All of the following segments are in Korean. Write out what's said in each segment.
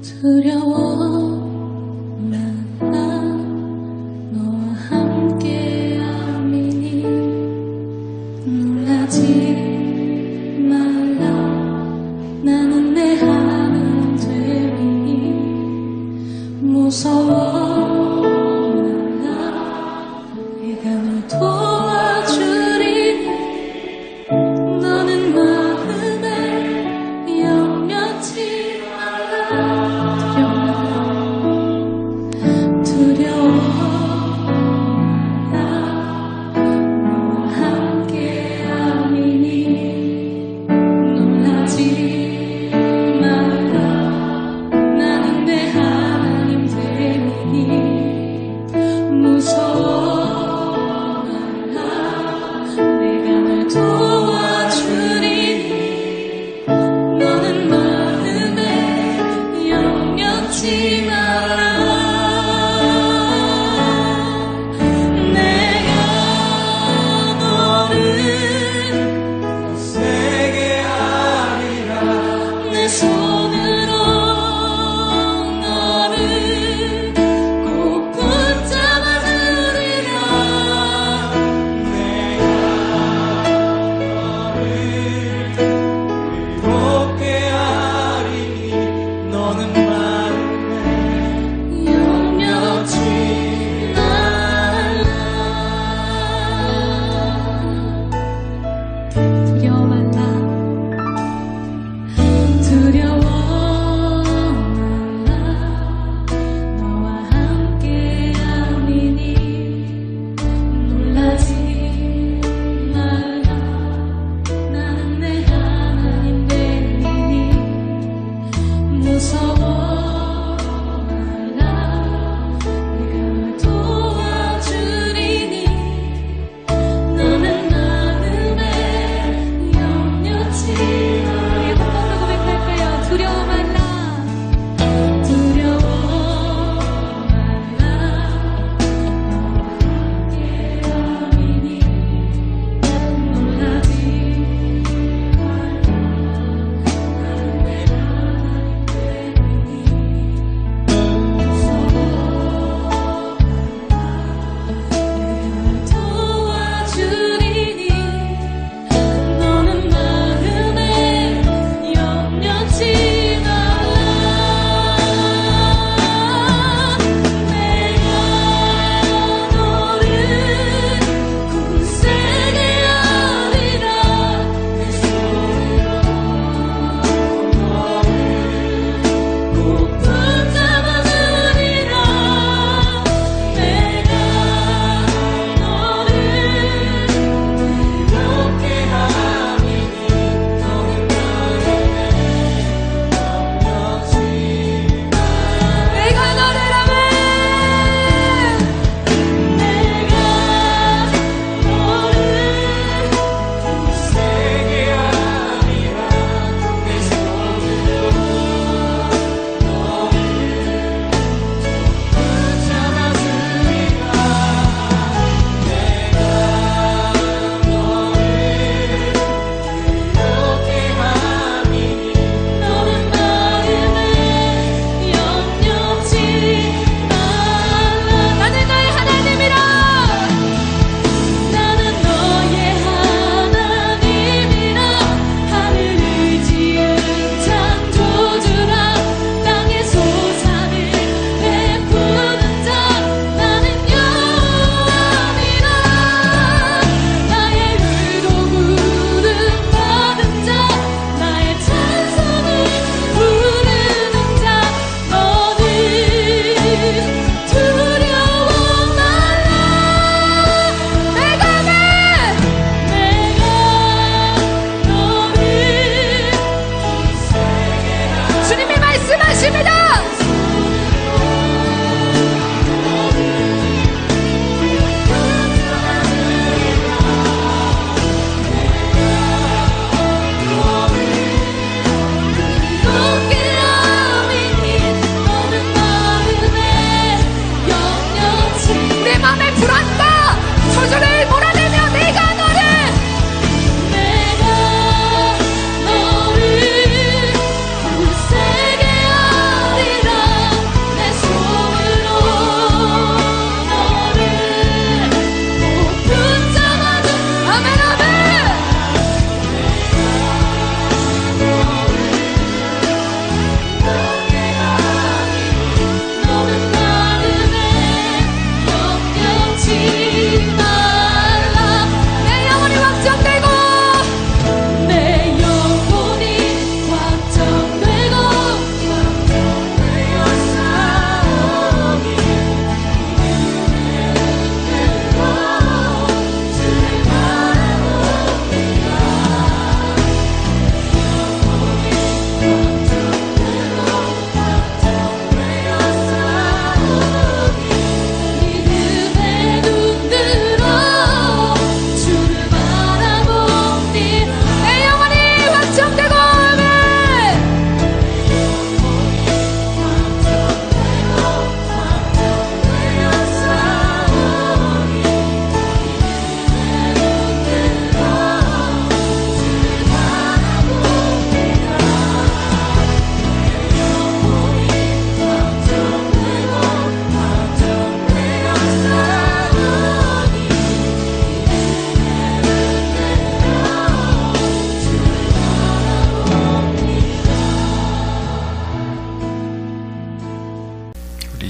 두려워 난 너와 함께함이니 놀라지 말라 나는 내 하나님 되리니 무서워 말라 내가 널 도와주리니 너는 마음에 염려치 두려워 너와 함께함이니 놀라지 말라 나는 내 하나님 되리니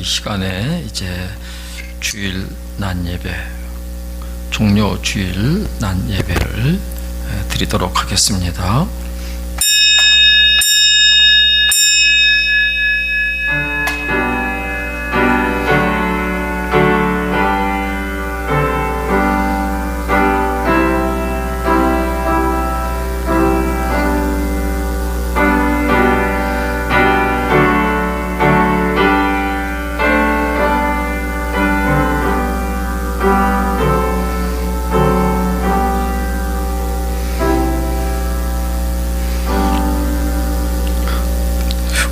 이 시간에 이제 주일 낮 예배, 종료 주일 낮 예배를 드리도록 하겠습니다.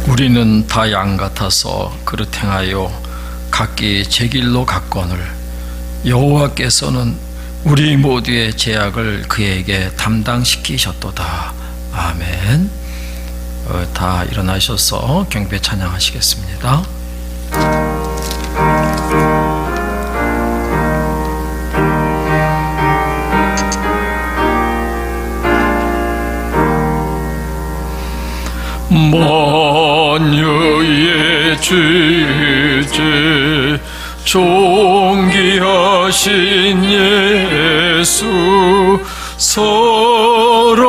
우리는 다 양 같아서 그릇 행하여 각기 제 길로 갔거늘 여호와께서는 우리 모두의 죄악을 그에게 담당시키셨도다. 아멘. 다 일어나셔서 경배 찬양하시겠습니다. 만유의 주제 존귀하신 예수 사람이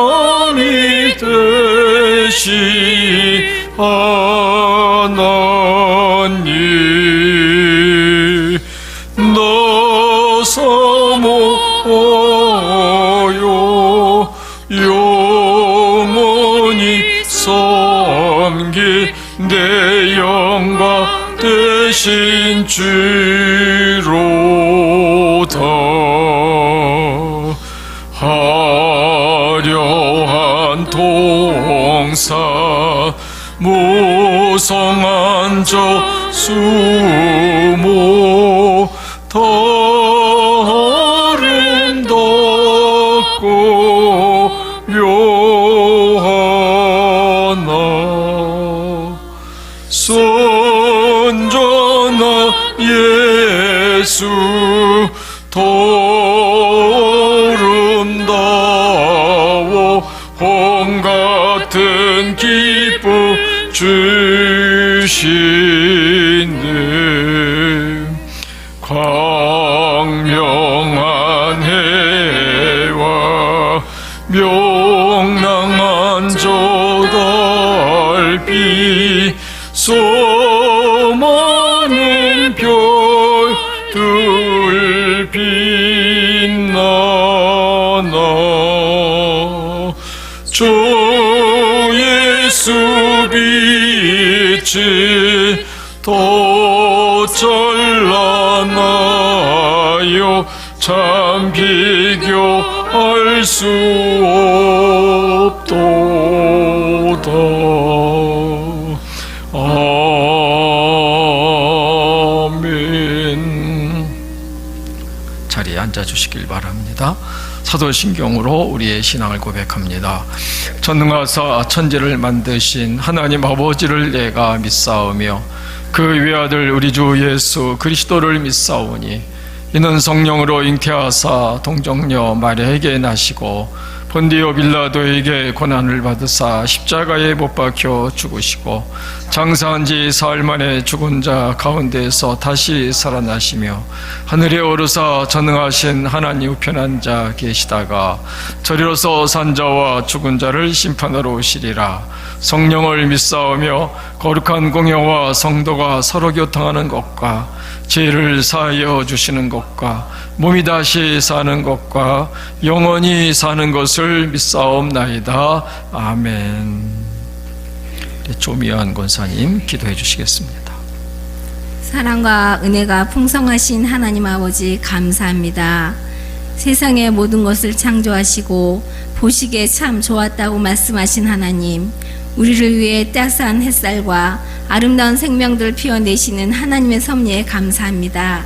되시 하나님 나 사모하여 영원히 섬기 내 영광 되신 주로다. 화려한 동사 무성한 저 수모 더 아름답고 묘하나 선전한 예수 더 아름다워 홍 같은 기쁨 주시네. 광명한 해와 명랑한 저 달빛 수많은 별들 빛나나 주 예수 빛이 더 찬란하여 참 비교할 수 없도다. 아멘. 자리에 앉아주시길 바랍니다. 사도신경으로 우리의 신앙을 고백합니다. 전능하사 천지를 만드신 하나님 아버지를 내가 믿사오며 그 외아들 우리 주 예수 그리스도를 믿사오니 이는 성령으로 잉태하사 동정녀 마리아에게 나시고 본디오 빌라도에게 고난을 받으사 십자가에 못 박혀 죽으시고 장사한 지 사흘 만에 죽은 자 가운데에서 다시 살아나시며 하늘에 오르사 전능하신 하나님 우편한 자 계시다가 저리로서 산 자와 죽은 자를 심판하러 오시리라. 성령을 믿사오며 거룩한 공회와 성도가 서로 교통하는 것과 죄를 사하여 주시는 것과 몸이 다시 사는 것과 영원히 사는 것을 믿사옵나이다. 아멘. 조미연 권사님 기도해 주시겠습니다. 사랑과 은혜가 풍성하신 하나님 아버지 감사합니다. 세상의 모든 것을 창조하시고 보시기에 참 좋았다고 말씀하신 하나님, 우리를 위해 따스한 햇살과 아름다운 생명들을 피워내시는 하나님의 섭리에 감사합니다.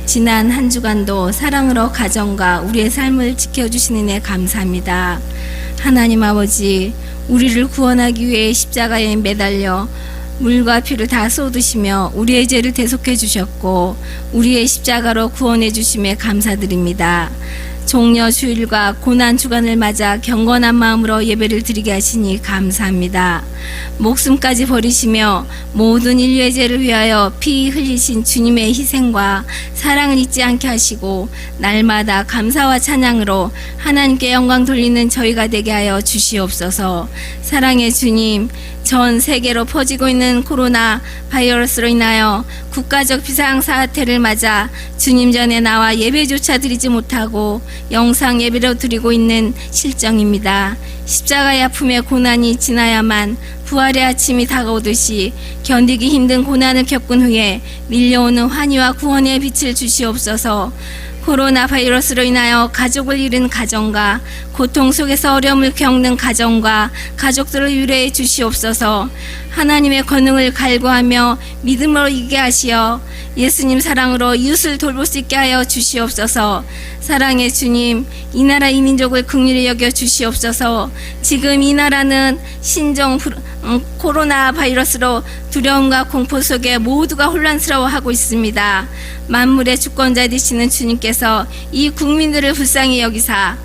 지난 한 주간도 사랑으로 가정과 우리의 삶을 지켜주시는 데 감사합니다. 하나님 아버지, 우리를 구원하기 위해 십자가에 매달려 물과 피를 다 쏟으시며 우리의 죄를 대속해 주셨고 우리의 십자가로 구원해 주심에 감사드립니다. 종려 주일과 고난 주간을 맞아 경건한 마음으로 예배를 드리게 하시니 감사합니다. 목숨까지 버리시며 모든 인류의 죄를 위하여 피 흘리신 주님의 희생과 사랑을 잊지 않게 하시고 날마다 감사와 찬양으로 하나님께 영광 돌리는 저희가 되게 하여 주시옵소서. 사랑의 주님, 전 세계로 퍼지고 있는 코로나 바이러스로 인하여 국가적 비상사태를 맞아 주님 전에 나와 예배조차 드리지 못하고 영상 예배로 드리고 있는 실정입니다. 십자가의 아픔의 고난이 지나야만 부활의 아침이 다가오듯이 견디기 힘든 고난을 겪은 후에 밀려오는 환희와 구원의 빛을 주시옵소서. 코로나 바이러스로 인하여 가족을 잃은 가정과 고통 속에서 어려움을 겪는 가정과 가족들을 위로해 주시옵소서. 하나님의 권능을 갈구하며 믿음으로 이기게 하시어 예수님 사랑으로 이웃을 돌볼 수 있게 하여 주시옵소서. 사랑의 주님, 이 나라 이 민족을 긍휼히 여겨 주시옵소서. 지금 이 나라는 신종 코로나 바이러스로 두려움과 공포 속에 모두가 혼란스러워하고 있습니다. 만물의 주권자 되시는 주님께서 이 국민들을 불쌍히 여기사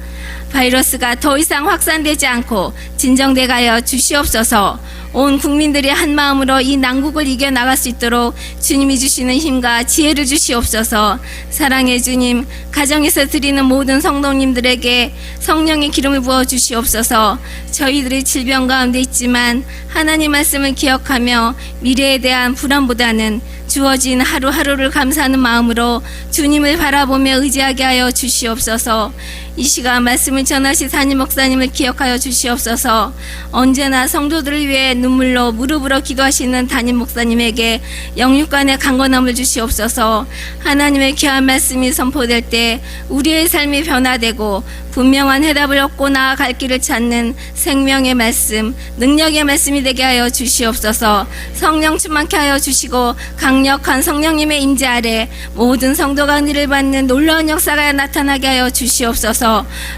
바이러스가 더 이상 확산되지 않고 진정되게 하여 주시옵소서. 온 국민들이 한 마음으로 이 난국을 이겨나갈 수 있도록 주님이 주시는 힘과 지혜를 주시옵소서. 사랑의 주님, 가정에서 드리는 모든 성도님들에게 성령의 기름을 부어 주시옵소서. 저희들이 질병 가운데 있지만 하나님 말씀을 기억하며 미래에 대한 불안보다는 주어진 하루하루를 감사하는 마음으로 주님을 바라보며 의지하게 하여 주시옵소서. 이 시간 말씀을 전하신 담임 목사님을 기억하여 주시옵소서. 언제나 성도들을 위해 눈물로 무릎으로 기도하시는 담임 목사님에게 영육간의 강건함을 주시옵소서. 하나님의 귀한 말씀이 선포될 때 우리의 삶이 변화되고 분명한 해답을 얻고 나아갈 길을 찾는 생명의 말씀, 능력의 말씀이 되게 하여 주시옵소서. 성령 충만케 하여 주시고 강력한 성령님의 임재 아래 모든 성도가 은혜를 받는 놀라운 역사가 나타나게 하여 주시옵소서.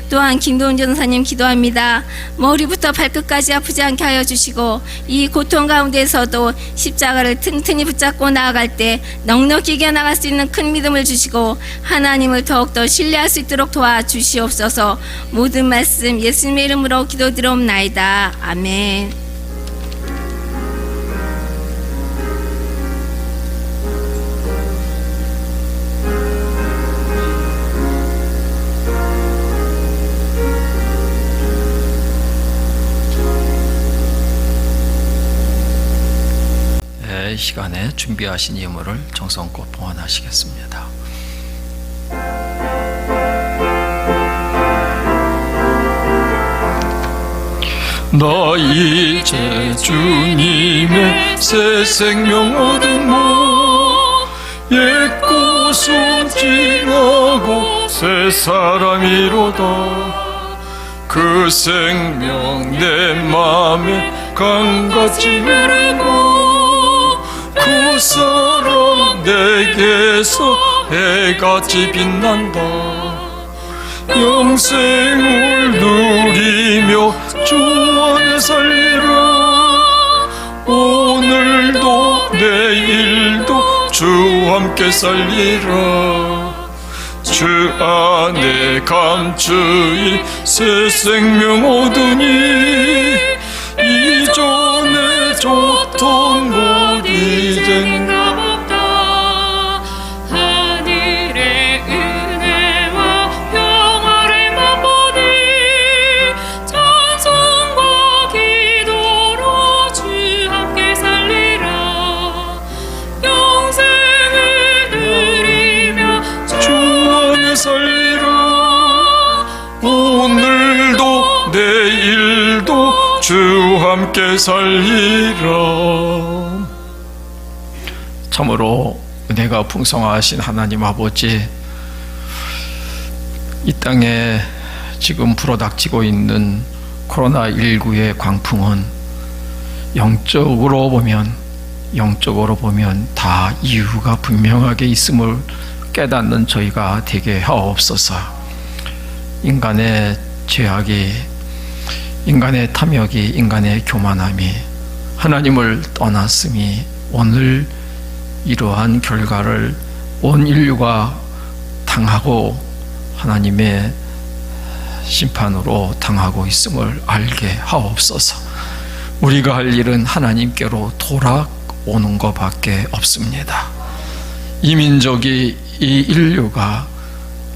또한 김도훈 전사님 기도합니다. 머리부터 발끝까지 아프지 않게 하여 주시고 이 고통 가운데서도 십자가를 튼튼히 붙잡고 나아갈 때 넉넉히 이겨나갈 수 있는 큰 믿음을 주시고 하나님을 더욱더 신뢰할 수 있도록 도와주시옵소서. 모든 말씀 예수님의 이름으로 기도드리옵나이다. 아멘. 이 시간에 준비하신 예물을 정성껏 봉헌하시겠습니다. 나 이제 주님의 새 생명 얻은 옛 것은 지나고 새 사람이로다. 그 생명 내 맘에 강같이 흐르고 그 사랑 내게서 해같이 빛난다. 영생을 누리며 주 안에 살리라. 오늘도 내일도 주 함께 살리라. 주 안에 감추인 새 생명 얻으니 이전에 줬던 것 이젠 없다. 하늘의 은혜와 평화를 맛보니 찬송과 기도로 주 함께 살리라. 영생을 누리며 주 안에 살리라. 오늘도 내일도 주 함께 살리라. 참으로 은혜가 풍성하신 하나님 아버지, 이 땅에 지금 불어닥치고 있는 코로나19의 광풍은 영적으로 보면 다 이유가 분명하게 있음을 깨닫는 저희가 되게 하옵소서. 인간의 죄악이, 인간의 탐욕이, 인간의 교만함이, 하나님을 떠났음이 오늘 이러한 결과를 온 인류가 당하고 하나님의 심판으로 당하고 있음을 알게 하옵소서. 우리가 할 일은 하나님께로 돌아오는 것밖에 없습니다. 이 민족이, 이 인류가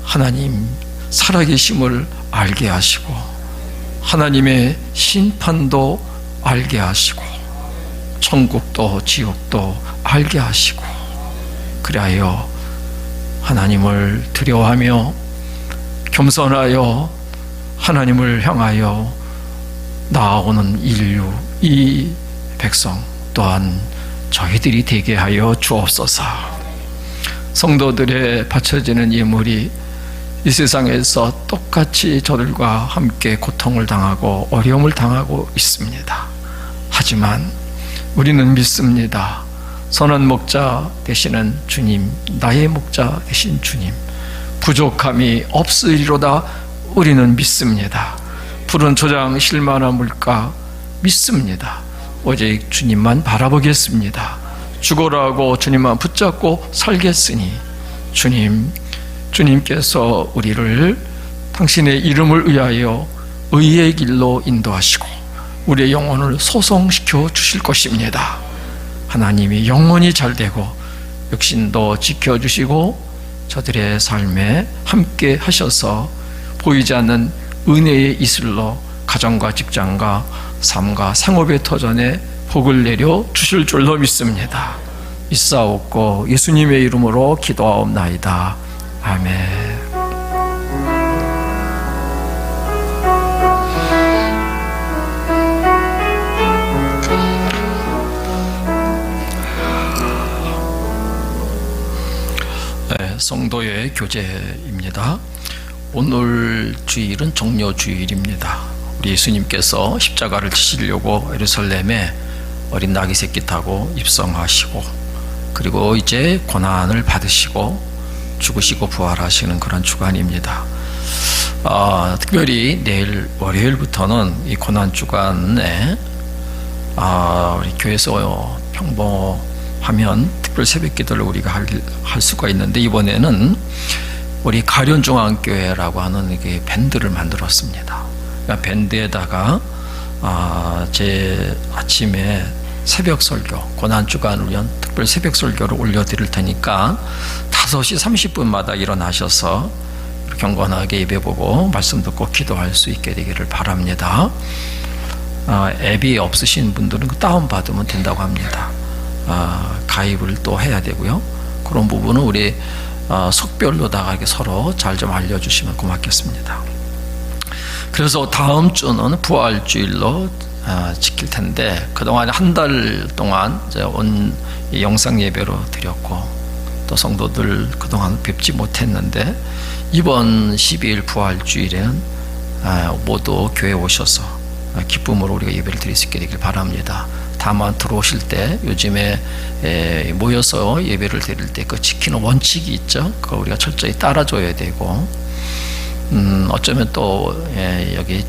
하나님 살아계심을 알게 하시고 하나님의 심판도 알게 하시고 천국도 지옥도 알게 하시고, 그리하여 하나님을 두려워하며 겸손하여 하나님을 향하여 나아오는 인류, 이 백성 또한 저희들이 되게 하여 주옵소서. 성도들의 바쳐지는 예물이 이 세상에서 똑같이 저들과 함께 고통을 당하고 어려움을 당하고 있습니다. 하지만 우리는 믿습니다. 선한 목자 되시는 주님, 나의 목자 되신 주님, 부족함이 없으리로다 우리는 믿습니다. 푸른 초장 실만한 물가 믿습니다. 오직 주님만 바라보겠습니다. 죽어라고 주님만 붙잡고 살겠으니 주님께서 우리를 당신의 이름을 위하여 의의 길로 인도하시고 우리의 영혼을 소성시켜 주실 것입니다. 하나님이 영원히 잘되고 육신도 지켜주시고 저들의 삶에 함께 하셔서 보이지 않는 은혜의 이슬로 가정과 직장과 삶과 생업의 터전에 복을 내려 주실 줄로 믿습니다. 있사옵고 예수님의 이름으로 기도하옵나이다. 아멘. 네, 성도의 교제입니다. 오늘 주일은 종려주일입니다. 우리 예수님께서 십자가를 지시려고 예루살렘에 어린 나귀 새끼 타고 입성하시고, 그리고 이제 고난을 받으시고 죽으시고 부활하시는 그런 주간입니다. 특별히 내일 월요일부터는 이 고난 주간에 우리 교회에서 평범하면 특별 새벽 기도를 우리가 할 수가 있는데, 이번에는 우리 가련중앙교회라고 하는 이게 밴드를 만들었습니다. 그러니까 밴드에다가 제 아침에 새벽 설교, 고난주간을 위한 특별 새벽 설교를 올려드릴 테니까 5시 30분마다 일어나셔서 경건하게 예배 보고 말씀 듣고 기도할 수 있게 되기를 바랍니다. 앱이 없으신 분들은 다운받으면 된다고 합니다. 가입을 또 해야 되고요. 그런 부분은 우리 속별로다가 서로 잘 좀 알려주시면 고맙겠습니다. 그래서 다음 주는 부활주일로 지킬 텐데, 그동안 한 달 동안 이제 영상 예배로 드렸고, 또 성도들 그동안 뵙지 못했는데 이번 12일 부활주일에는 모두 교회에 오셔서 기쁨으로 우리가 예배를 드릴 수 있게 되길 바랍니다. 다만 들어오실 때 요즘에 모여서 예배를 드릴 때 그 지키는 원칙이 있죠. 그거 우리가 철저히 따라줘야 되고, 어쩌면 또 여기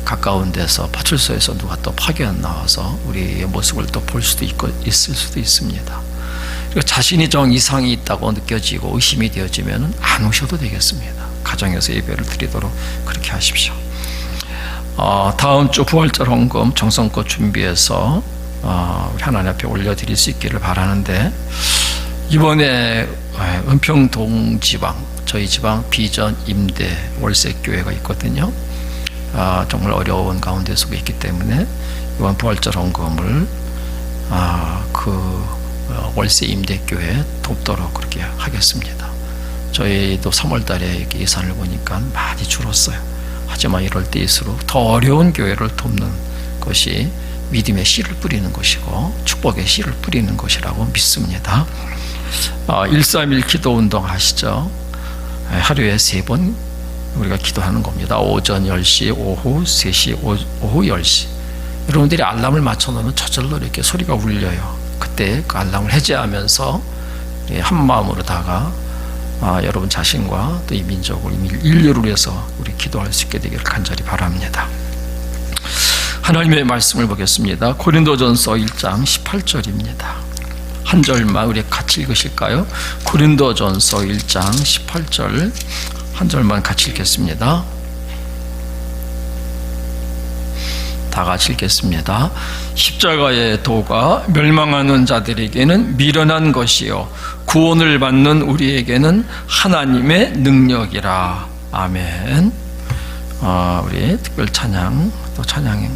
가까운 데서 파출소에서 누가 또 파견 나와서 우리의 모습을 또 볼 수도 있을 수도 있습니다. 그리고 자신이 좀 이상이 있다고 느껴지고 의심이 되어지면 안 오셔도 되겠습니다. 가정에서 예배를 드리도록 그렇게 하십시오. 다음 주 부활절 헌금 정성껏 준비해서 우리 하나님 앞에 올려드릴 수 있기를 바라는데, 이번에 은평동 지방, 저희 지방 비전 임대 월세교회가 있거든요. 정말 어려운 가운데 속에 있기 때문에 이번 부활절 헌금을 그 월세 임대교회에 돕도록 그렇게 하겠습니다. 저희도 3월달에 예산을 보니까 많이 줄었어요. 하지만 이럴 때일수록 더 어려운 교회를 돕는 것이 믿음의 씨를 뿌리는 것이고 축복의 씨를 뿌리는 것이라고 믿습니다. 131 기도운동 아시죠? 하루에 3번 우리가 기도하는 겁니다. 오전 10시, 오후 3시, 오후 10시. 여러분들이 알람을 맞춰놓으면 저절로 이렇게 소리가 울려요. 그때 그 알람을 해제하면서 한 마음으로다가 여러분 자신과 또 이 민족을, 인류를 위해서 우리 기도할 수 있게 되기를 간절히 바랍니다. 하나님의 말씀을 보겠습니다. 고린도전서 1장 18절입니다. 한 절만 우리 같이 읽으실까요? 고린도전서 1장 18절 한 절만 같이 읽겠습니다. 다 같이 읽겠습니다. 십자가의 도가 멸망하는 자들에게는 미련한 것이요 구원을 받는 우리에게는 하나님의 능력이라. 아멘. 우리 특별 찬양 또 찬양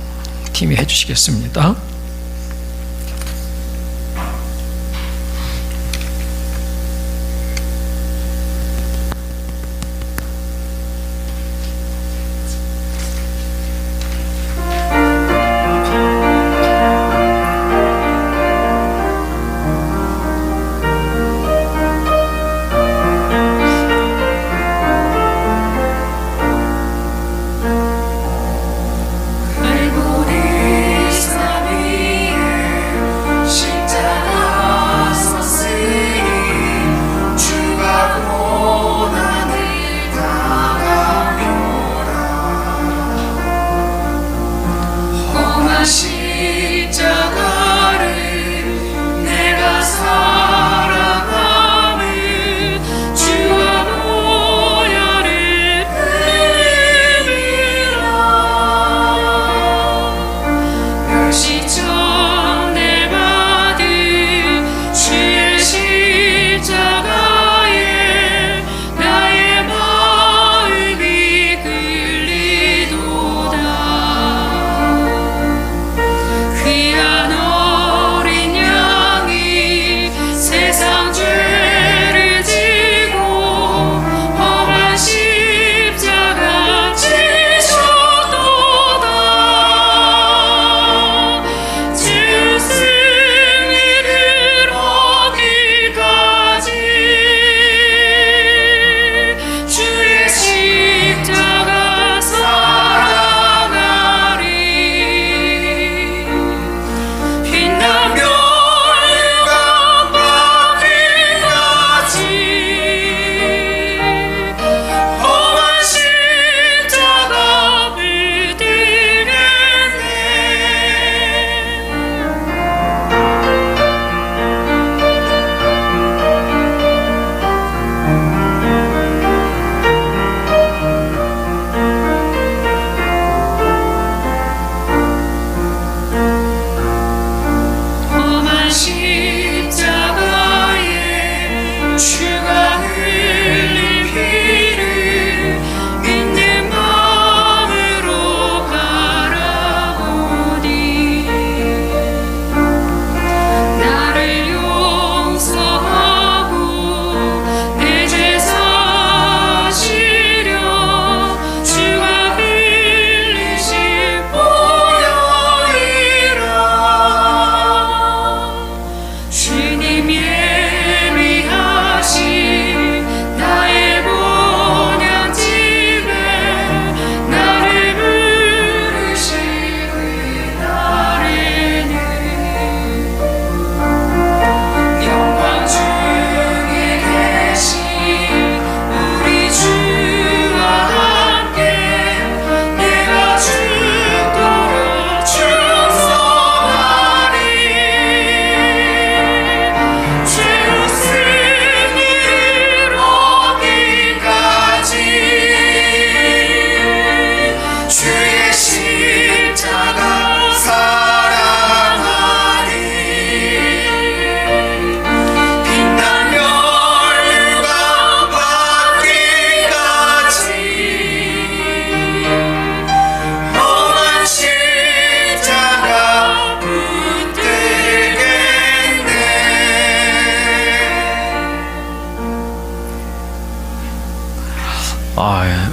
팀이 해주시겠습니다.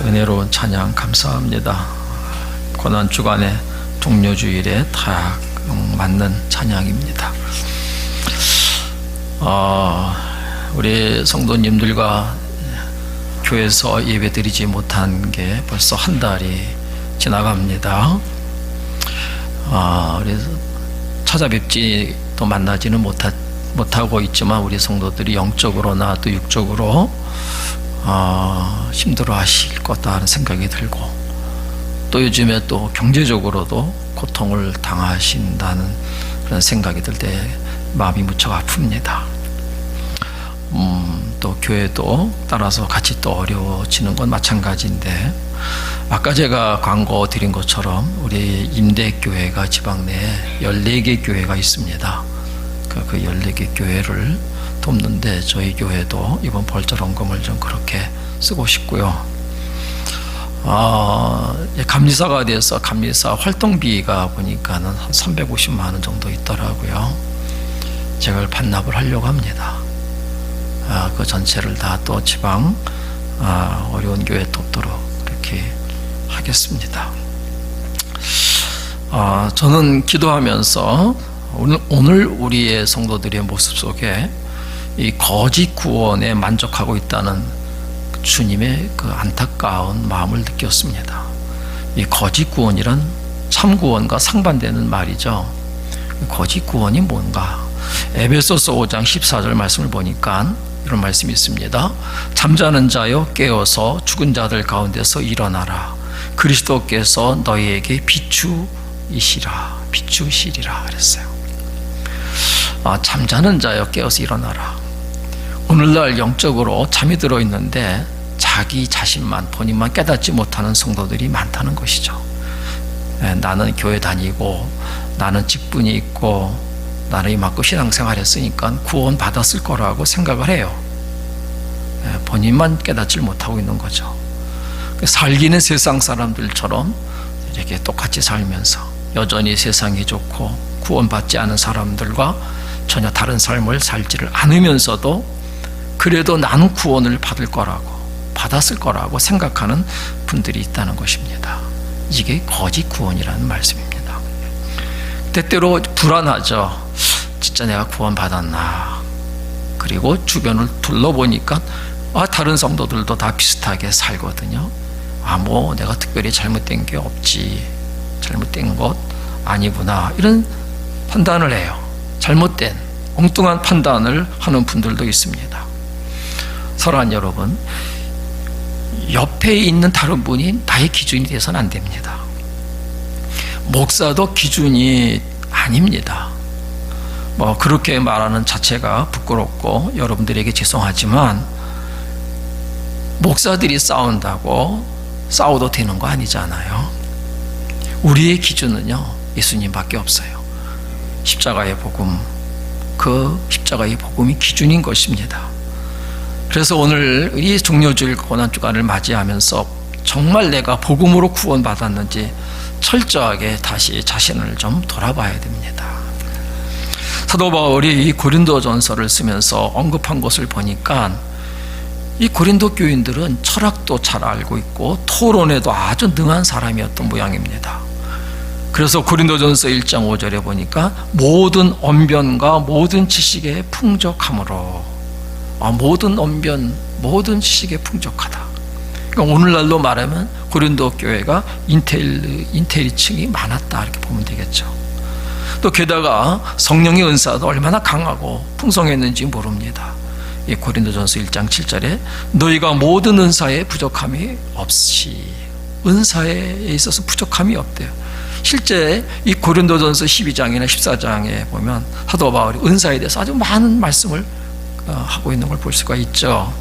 은혜로운 찬양 감사합니다. 고난주간의 동료주일에 딱 맞는 찬양입니다. 우리 성도님들과 교회에서 예배드리지 못한 게 벌써 한 달이 지나갑니다. 우리 찾아뵙지 또 만나지는 못하고 있지만 우리 성도들이 영적으로나 또 육적으로 힘들어 하실 거다 하는 생각이 들고, 또 요즘에 또 경제적으로도 고통을 당하신다는 그런 생각이 들 때 마음이 무척 아픕니다. 또 교회도 따라서 같이 또 어려워지는 건 마찬가지인데, 아까 제가 광고 드린 것처럼 우리 임대교회가 지방 내에 14개 교회가 있습니다. 그 14개 교회를 돕는데 저희 교회도 이번 벌절원금을 좀 그렇게 쓰고 싶고요. 감리사가 돼서 감리사 활동비가 보니까는 한 350만 원 정도 있더라고요. 제가 그걸 반납을 하려고 합니다. 그 전체를 다 또 지방 어려운 교회 돕도록 그렇게 하겠습니다. 저는 기도하면서 오늘 우리의 성도들의 모습 속에 이 거짓 구원에 만족하고 있다는 주님의 그 안타까운 마음을 느꼈습니다. 이 거짓 구원이란 참 구원과 상반되는 말이죠. 거짓 구원이 뭔가? 에베소서 5장 14절 말씀을 보니까 이런 말씀이 있습니다. 잠자는 자여 깨어서 죽은 자들 가운데서 일어나라. 그리스도께서 너희에게 비추이시라. 비추시리라 그랬어요. 잠자는 자여 깨어서 일어나라. 오늘날 영적으로 잠이 들어 있는데 자기 자신만 본인만 깨닫지 못하는 성도들이 많다는 것이죠. 나는 교회 다니고 나는 직분이 있고 나는 이만큼 신앙생활 했으니까 구원 받았을 거라고 생각을 해요. 본인만 깨닫지 못하고 있는 거죠. 살기는 세상 사람들처럼 이렇게 똑같이 살면서 여전히 세상이 좋고 구원받지 않은 사람들과 전혀 다른 삶을 살지를 않으면서도 그래도 나는 구원을 받았을 거라고 생각하는 분들이 있다는 것입니다. 이게 거짓 구원이라는 말씀입니다. 때때로 불안하죠. 진짜 내가 구원받았나? 그리고 주변을 둘러보니까 다른 성도들도 다 비슷하게 살거든요. 뭐 내가 특별히 잘못된 게 없지, 잘못된 것 아니구나, 이런 판단을 해요. 잘못된 엉뚱한 판단을 하는 분들도 있습니다. 사랑하는 여러분, 옆에 있는 다른 분이 나의 기준이 돼서는 안 됩니다. 목사도 기준이 아닙니다. 그렇게 말하는 자체가 부끄럽고 여러분들에게 죄송하지만 목사들이 싸워도 되는 거 아니잖아요. 우리의 기준은요, 예수님밖에 없어요. 십자가의 복음, 그 십자가의 복음이 기준인 것입니다. 그래서 오늘 이 종려주일 고난주간을 맞이하면서 정말 내가 복음으로 구원받았는지 철저하게 다시 자신을 좀 돌아봐야 됩니다. 사도 바울이 이 고린도전서를 쓰면서 언급한 것을 보니까 이 고린도 교인들은 철학도 잘 알고 있고 토론에도 아주 능한 사람이었던 모양입니다. 그래서 고린도전서 1장 5절에 보니까 모든 언변과 모든 지식에 풍족함으로, 모든 언변, 모든 지식에 풍족하다. 그러니까 오늘날로 말하면 고린도 교회가 인텔리층이 많았다, 이렇게 보면 되겠죠. 또 게다가 성령의 은사도 얼마나 강하고 풍성했는지 모릅니다. 이 고린도전서 1장 7절에 너희가 모든 은사에 부족함이 없이, 은사에 있어서 부족함이 없대요. 실제 이 고린도전서 12장이나 14장에 보면 사도 바울이 은사에 대해서 아주 많은 말씀을 하고 있는 걸 볼 수가 있죠.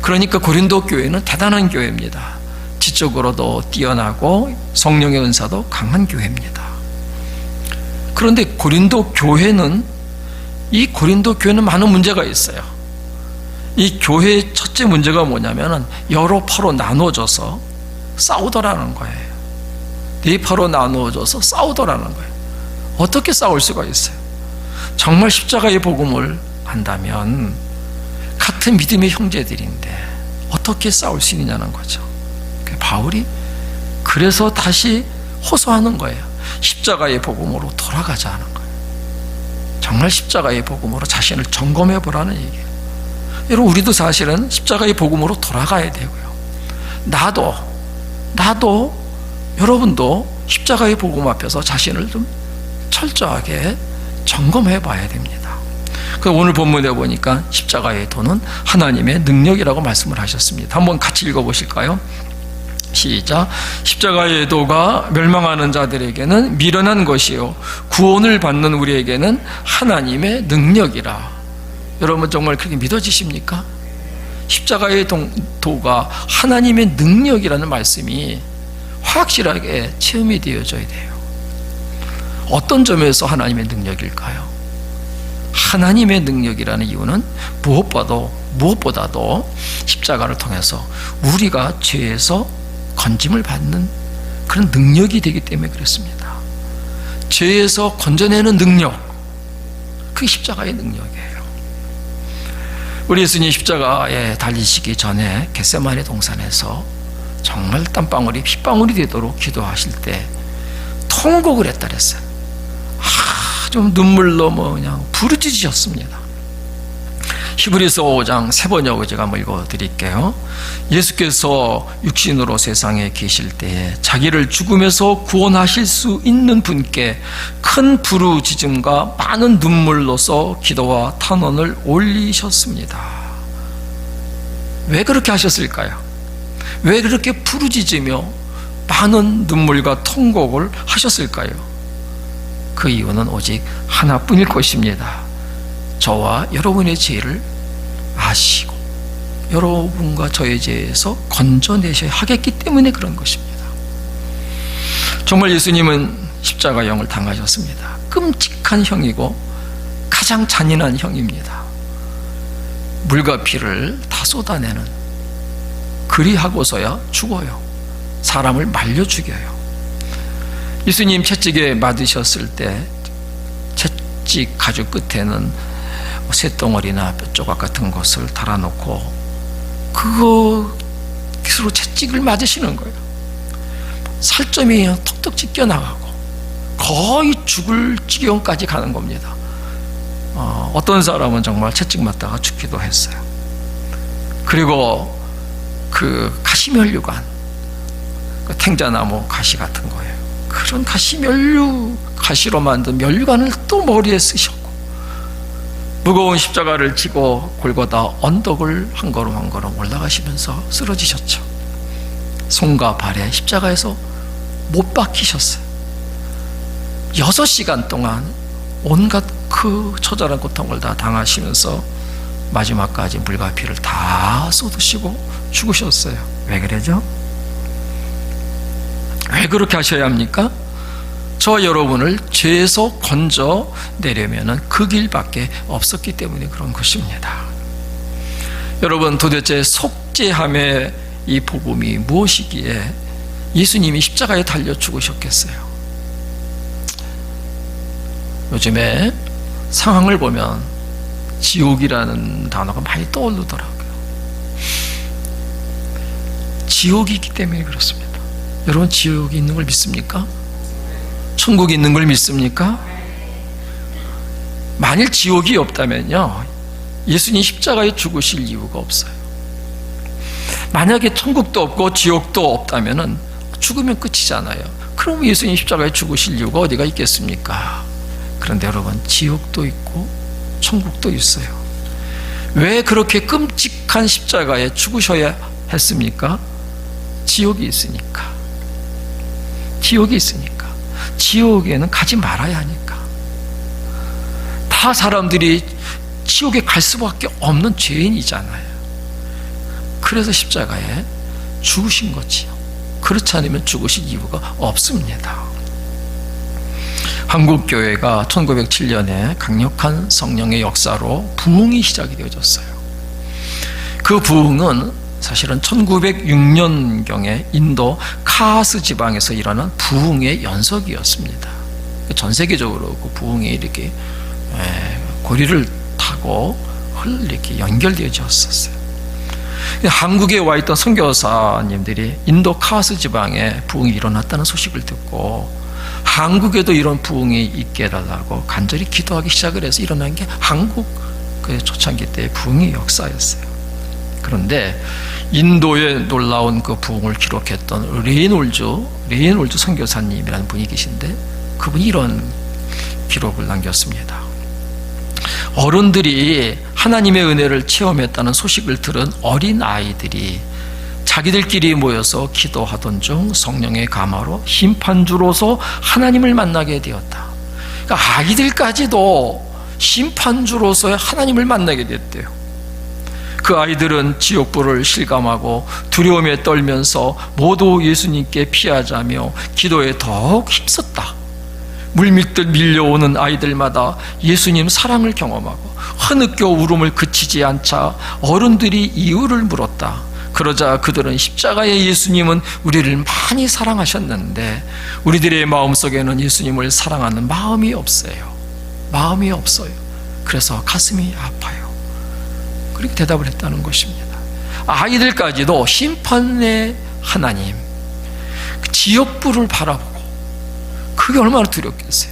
그러니까 고린도 교회는 대단한 교회입니다. 지적으로도 뛰어나고 성령의 은사도 강한 교회입니다. 그런데 고린도 교회는 많은 문제가 있어요. 이 교회의 첫째 문제가 뭐냐면 여러 파로 나누어져서 싸우더라는 거예요. 네 파로 나누어져서 싸우더라는 거예요. 어떻게 싸울 수가 있어요? 정말 십자가의 복음을 안다면 같은 믿음의 형제들인데 어떻게 싸울 수 있느냐는 거죠. 바울이 그래서 다시 호소하는 거예요. 십자가의 복음으로 돌아가자 하는 거예요. 정말 십자가의 복음으로 자신을 점검해 보라는 얘기예요. 여러분, 우리도 사실은 십자가의 복음으로 돌아가야 되고요. 나도 여러분도 십자가의 복음 앞에서 자신을 좀 철저하게 점검해 봐야 됩니다. 그래서 오늘 본문에 보니까 십자가의 도는 하나님의 능력이라고 말씀을 하셨습니다. 한번 같이 읽어보실까요? 시작. 십자가의 도가 멸망하는 자들에게는 미련한 것이요 구원을 받는 우리에게는 하나님의 능력이라. 여러분 정말 그렇게 믿어지십니까? 십자가의 도가 하나님의 능력이라는 말씀이 확실하게 체험이 되어져야 돼요. 어떤 점에서 하나님의 능력일까요? 하나님의 능력이라는 이유는 무엇보다도 십자가를 통해서 우리가 죄에서 건짐을 받는 그런 능력이 되기 때문에 그렇습니다. 죄에서 건져내는 능력, 그게 십자가의 능력이에요. 우리 예수님 십자가에 달리시기 전에 겟세마네 동산에서 정말 땀방울이 핏방울이 되도록 기도하실 때 통곡을 했다 그랬어요. 좀 눈물로 그냥 부르짖으셨습니다. 히브리서 5장 세 번역을 제가 한번 읽어드릴게요. 예수께서 육신으로 세상에 계실 때에 자기를 죽음에서 구원하실 수 있는 분께 큰 부르짖음과 많은 눈물로서 기도와 탄원을 올리셨습니다. 왜 그렇게 하셨을까요? 왜 그렇게 부르짖으며 많은 눈물과 통곡을 하셨을까요? 그 이유는 오직 하나뿐일 것입니다. 저와 여러분의 죄를 아시고 여러분과 저의 죄에서 건져내셔야 하겠기 때문에 그런 것입니다. 정말 예수님은 십자가형을 당하셨습니다. 끔찍한 형이고 가장 잔인한 형입니다. 물과 피를 다 쏟아내는, 그리하고서야 죽어요. 사람을 말려 죽여요. 예수님 채찍에 맞으셨을 때 채찍 가죽 끝에는 쇳덩어리나 뼈조각 같은 것을 달아놓고 그것으로 채찍을 맞으시는 거예요. 살점이 톡톡 찢겨나가고 거의 죽을 지경까지 가는 겁니다. 어떤 사람은 정말 채찍 맞다가 죽기도 했어요. 그리고 그 가시면류관, 그 탱자나무 가시 같은 거예요. 그런 가시로 만든 면류관을 또 머리에 쓰셨고, 무거운 십자가를 지고 골고다 언덕을 한 걸음 한 걸음 올라가시면서 쓰러지셨죠. 손과 발에 십자가에서 못 박히셨어요. 6시간 동안 온갖 그 처절한 고통을 다 당하시면서 마지막까지 물과 피를 다 쏟으시고 죽으셨어요. 왜 그러죠? 왜 그렇게 하셔야 합니까? 저 여러분을 죄에서 건져내려면 그 길밖에 없었기 때문에 그런 것입니다. 여러분, 도대체 속죄함의 이 복음이 무엇이기에 예수님이 십자가에 달려 죽으셨겠어요? 요즘에 상황을 보면 지옥이라는 단어가 많이 떠오르더라고요. 지옥이 있기 때문에 그렇습니다. 여러분, 지옥이 있는 걸 믿습니까? 천국이 있는 걸 믿습니까? 만일 지옥이 없다면요, 예수님 십자가에 죽으실 이유가 없어요. 만약에 천국도 없고 지옥도 없다면은 죽으면 끝이잖아요. 그럼 예수님 십자가에 죽으실 이유가 어디가 있겠습니까? 그런데 여러분, 지옥도 있고 천국도 있어요. 왜 그렇게 끔찍한 십자가에 죽으셔야 했습니까? 지옥이 있으니까. 지옥이 있으니까. 지옥에는 가지 말아야 하니까. 다 사람들이 지옥에 갈 수밖에 없는 죄인이잖아요. 그래서 십자가에 죽으신 거지요. 그렇지 않으면 죽으실 이유가 없습니다. 한국교회가 1907년에 강력한 성령의 역사로 부흥이 시작이 되어졌어요. 그 부흥은 사실은 1906년경에 인도 카하스 지방에서 일어난 부흥의 연속이었습니다. 전 세계적으로 그 부흥이 이렇게 고리를 타고 이렇게 연결되어졌었어요. 한국에 와 있던 선교사님들이 인도 카하스 지방에 부흥이 일어났다는 소식을 듣고 한국에도 이런 부흥이 있게 해달라고 간절히 기도하기 시작을 해서 일어난 게 한국 그 초창기 때의 부흥의 역사였어요. 그런데 인도에 놀라운 그 부흥을 기록했던 레이놀즈 선교사님이라는 분이 계신데, 그분이 이런 기록을 남겼습니다. 어른들이 하나님의 은혜를 체험했다는 소식을 들은 어린 아이들이 자기들끼리 모여서 기도하던 중 성령의 감화로 심판주로서 하나님을 만나게 되었다. 그러니까 아이들까지도 심판주로서의 하나님을 만나게 됐대요. 그 그 아이들은 지옥불을 실감하고 두려움에 떨면서 모두 예수님께 피하자며 기도에 더욱 힘썼다. 물밀듯 밀려오는 아이들마다 예수님 사랑을 경험하고 흐느껴 울음을 그치지 않자 어른들이 이유를 물었다. 그러자 그들은 십자가의 예수님은 우리를 많이 사랑하셨는데 우리들의 마음속에는 예수님을 사랑하는 마음이 없어요. 마음이 없어요. 그래서 가슴이 아파요. 그렇게 대답을 했다는 것입니다. 아이들까지도 심판의 하나님, 지옥불을 바라보고 그게 얼마나 두렵겠어요.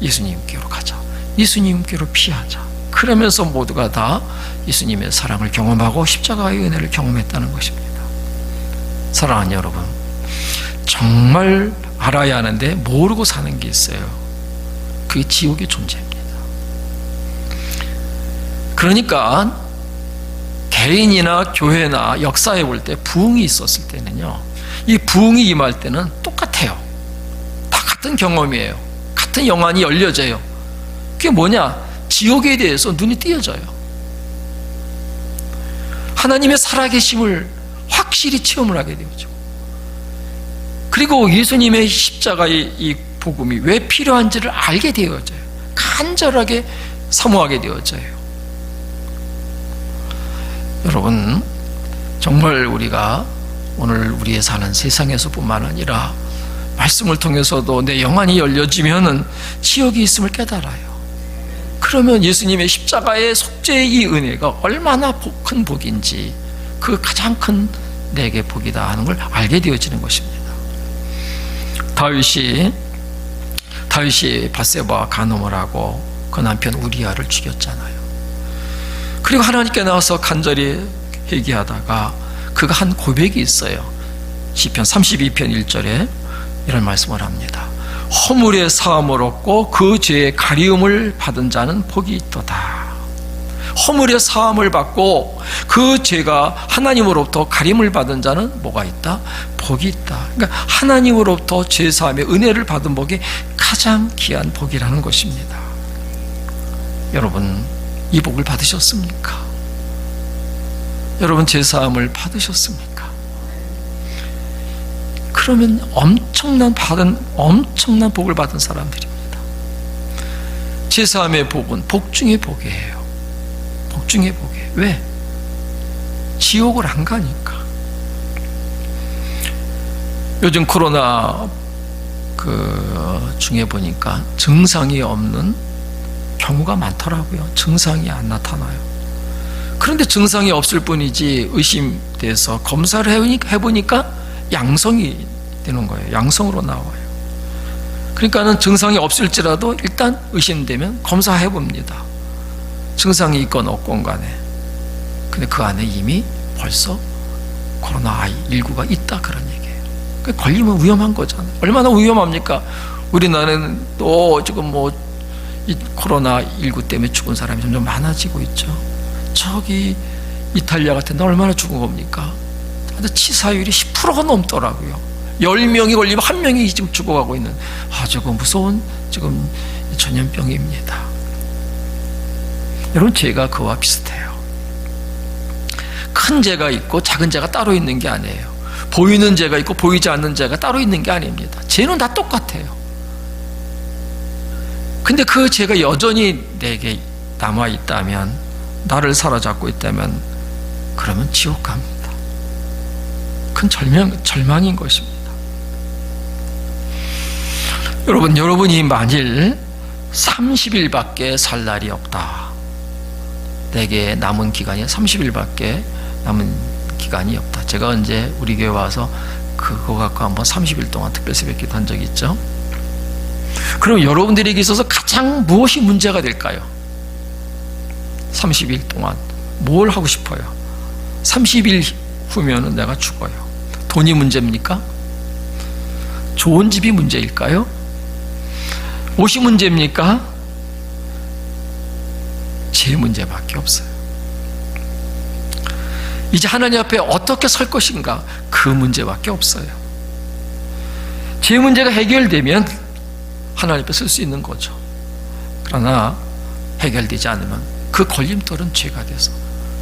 예수님께로 가자, 예수님께로 피하자. 그러면서 모두가 다 예수님의 사랑을 경험하고 십자가의 은혜를 경험했다는 것입니다. 사랑하는 여러분, 정말 알아야 하는데 모르고 사는 게 있어요. 그게 지옥의 존재입니다. 그러니까 개인이나 교회나 역사에 볼 때 부흥이 있었을 때는요, 이 부흥이 임할 때는 똑같아요. 다 같은 경험이에요. 같은 영안이 열려져요. 그게 뭐냐? 지옥에 대해서 눈이 띄어져요. 하나님의 살아계심을 확실히 체험을 하게 되죠. 그리고 예수님의 십자가의 이 복음이 왜 필요한지를 알게 되어져요. 간절하게 사모하게 되어져요. 여러분, 정말 우리가 오늘 우리의 사는 세상에서뿐만 아니라 말씀을 통해서도 내 영안이 열려지면은 지옥이 있음을 깨달아요. 그러면 예수님의 십자가의 속죄의 이 은혜가 얼마나 큰 복인지, 그 가장 큰 내게 복이다 하는 걸 알게 되어지는 것입니다. 다윗이 밧세바와 간음을 하고 그 남편 우리아를 죽였잖아요. 그리고 하나님께 나와서 간절히 회개하다가 그가 한 고백이 있어요. 시편 32편 1절에 이런 말씀을 합니다. 허물의 사함을 얻고 그 죄의 가리움을 받은 자는 복이 있도다. 허물의 사함을 받고 그 죄가 하나님으로부터 가림을 받은 자는 뭐가 있다? 복이 있다. 그러니까 하나님으로부터 죄 사함의 은혜를 받은 복이 가장 귀한 복이라는 것입니다. 여러분, 이 복을 받으셨습니까? 여러분, 죄 사함을 받으셨습니까? 그러면 엄청난 복을 받은 사람들입니다. 제사함의 복은 복 중의 복이에요. 복 중의 복이에요. 왜? 지옥을 안 가니까. 요즘 코로나 중에 보니까 증상이 없는 경우가 많더라고요. 증상이 안 나타나요. 그런데 증상이 없을 뿐이지 의심돼서 검사를 해보니까 양성이 되는 거예요. 양성으로 나와요. 그러니까는 증상이 없을지라도 일단 의심되면 검사해 봅니다. 증상이 있건 없건 간에. 근데 그 안에 이미 벌써 코로나19가 있다, 그런 얘기예요. 그러니까 걸리면 위험한 거잖아요. 얼마나 위험합니까? 우리나라는 또 지금 이 코로나19 때문에 죽은 사람이 점점 많아지고 있죠. 저기 이탈리아 같은 데 얼마나 죽은 겁니까? 치사율이 10%가 넘더라고요. 10명이 걸리면 1명이 지금 죽어가고 있는 아주 무서운 지금 전염병입니다. 여러분, 죄가 그와 비슷해요. 큰 죄가 있고 작은 죄가 따로 있는 게 아니에요. 보이는 죄가 있고 보이지 않는 죄가 따로 있는 게 아닙니다. 죄는 다 똑같아요. 근데 그 죄가 여전히 내게 남아있다면, 나를 사로잡고 있다면, 그러면 지옥 갑니다. 큰 절망인 것입니다. 여러분이 만일 30일밖에 살 날이 없다. 내게 남은 기간이 30일밖에 남은 기간이 없다. 제가 언제 우리 교회 와서 그거 갖고 한번 30일 동안 특별 새벽기도 한 적이 있죠. 그럼 여러분들에게 있어서 가장 무엇이 문제가 될까요? 30일 동안 뭘 하고 싶어요? 30일 후면은 내가 죽어요. 돈이 문제입니까? 좋은 집이 문제일까요? 옷이 문제입니까? 제 문제밖에 없어요. 이제 하나님 앞에 어떻게 설 것인가? 그 문제밖에 없어요. 제 문제가 해결되면 하나님 앞에 설 수 있는 거죠. 그러나 해결되지 않으면 그 걸림돌은 죄가 돼서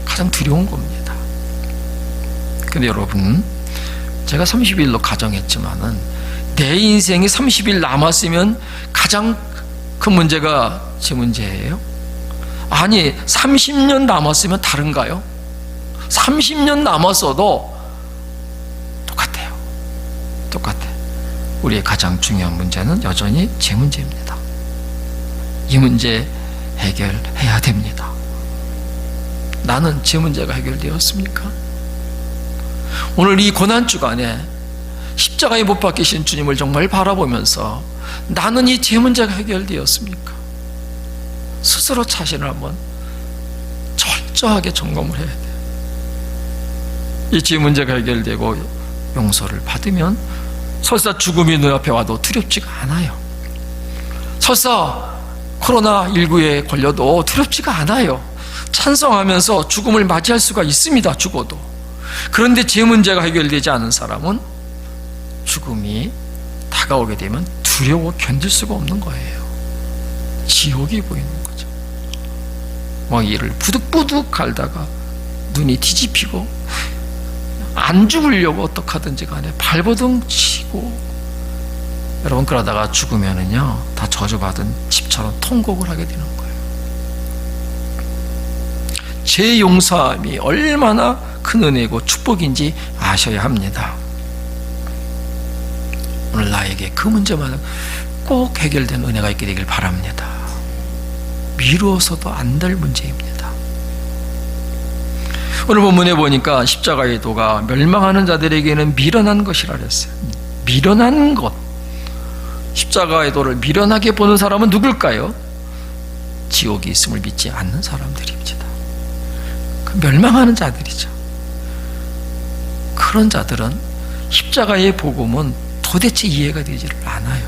가장 가장 두려운 겁니다. 근데 여러분, 제가 30일로 가정했지만은 내 인생이 30일 남았으면 가장 큰 문제가 제 문제예요? 아니, 30년 남았으면 다른가요? 30년 남았어도 똑같아요. 똑같아요. 우리의 가장 중요한 문제는 여전히 제 문제입니다. 이 문제 해결해야 됩니다. 나는 제 문제가 해결되었습니까? 오늘 이 고난주간에 십자가에 못 박히신 주님을 정말 바라보면서 나는 이 제 문제가 해결되었습니까? 스스로 자신을 한번 철저하게 점검을 해야 돼요. 이 제 문제가 해결되고 용서를 받으면 설사 죽음이 눈앞에 와도 두렵지가 않아요. 설사 코로나19에 걸려도 두렵지가 않아요. 찬성하면서 죽음을 맞이할 수가 있습니다. 죽어도. 그런데 제 문제가 해결되지 않은 사람은 죽음이 다가오게 되면 두려워 견딜 수가 없는 거예요. 지옥이 보이는 거죠. 막 이를 부득부득 갈다가 눈이 뒤집히고 안 죽으려고 어떡하든지 간에 발버둥 치고, 여러분 그러다가 죽으면은요 다 저주받은 집처럼 통곡을 하게 되는 거예요. 제 용서함이 얼마나 큰 은혜고 축복인지 아셔야 합니다. 오늘 나에게 그 문제만 꼭 해결된 은혜가 있게 되길 바랍니다. 미루어서도 안 될 문제입니다. 오늘 본문에 보니까 십자가의 도가 멸망하는 자들에게는 미련한 것이라 그랬어요. 미련한 것. 십자가의 도를 미련하게 보는 사람은 누굴까요? 지옥이 있음을 믿지 않는 사람들입니다. 그 멸망하는 자들이죠. 그런 자들은 십자가의 복음은 도대체 이해가 되지를 않아요.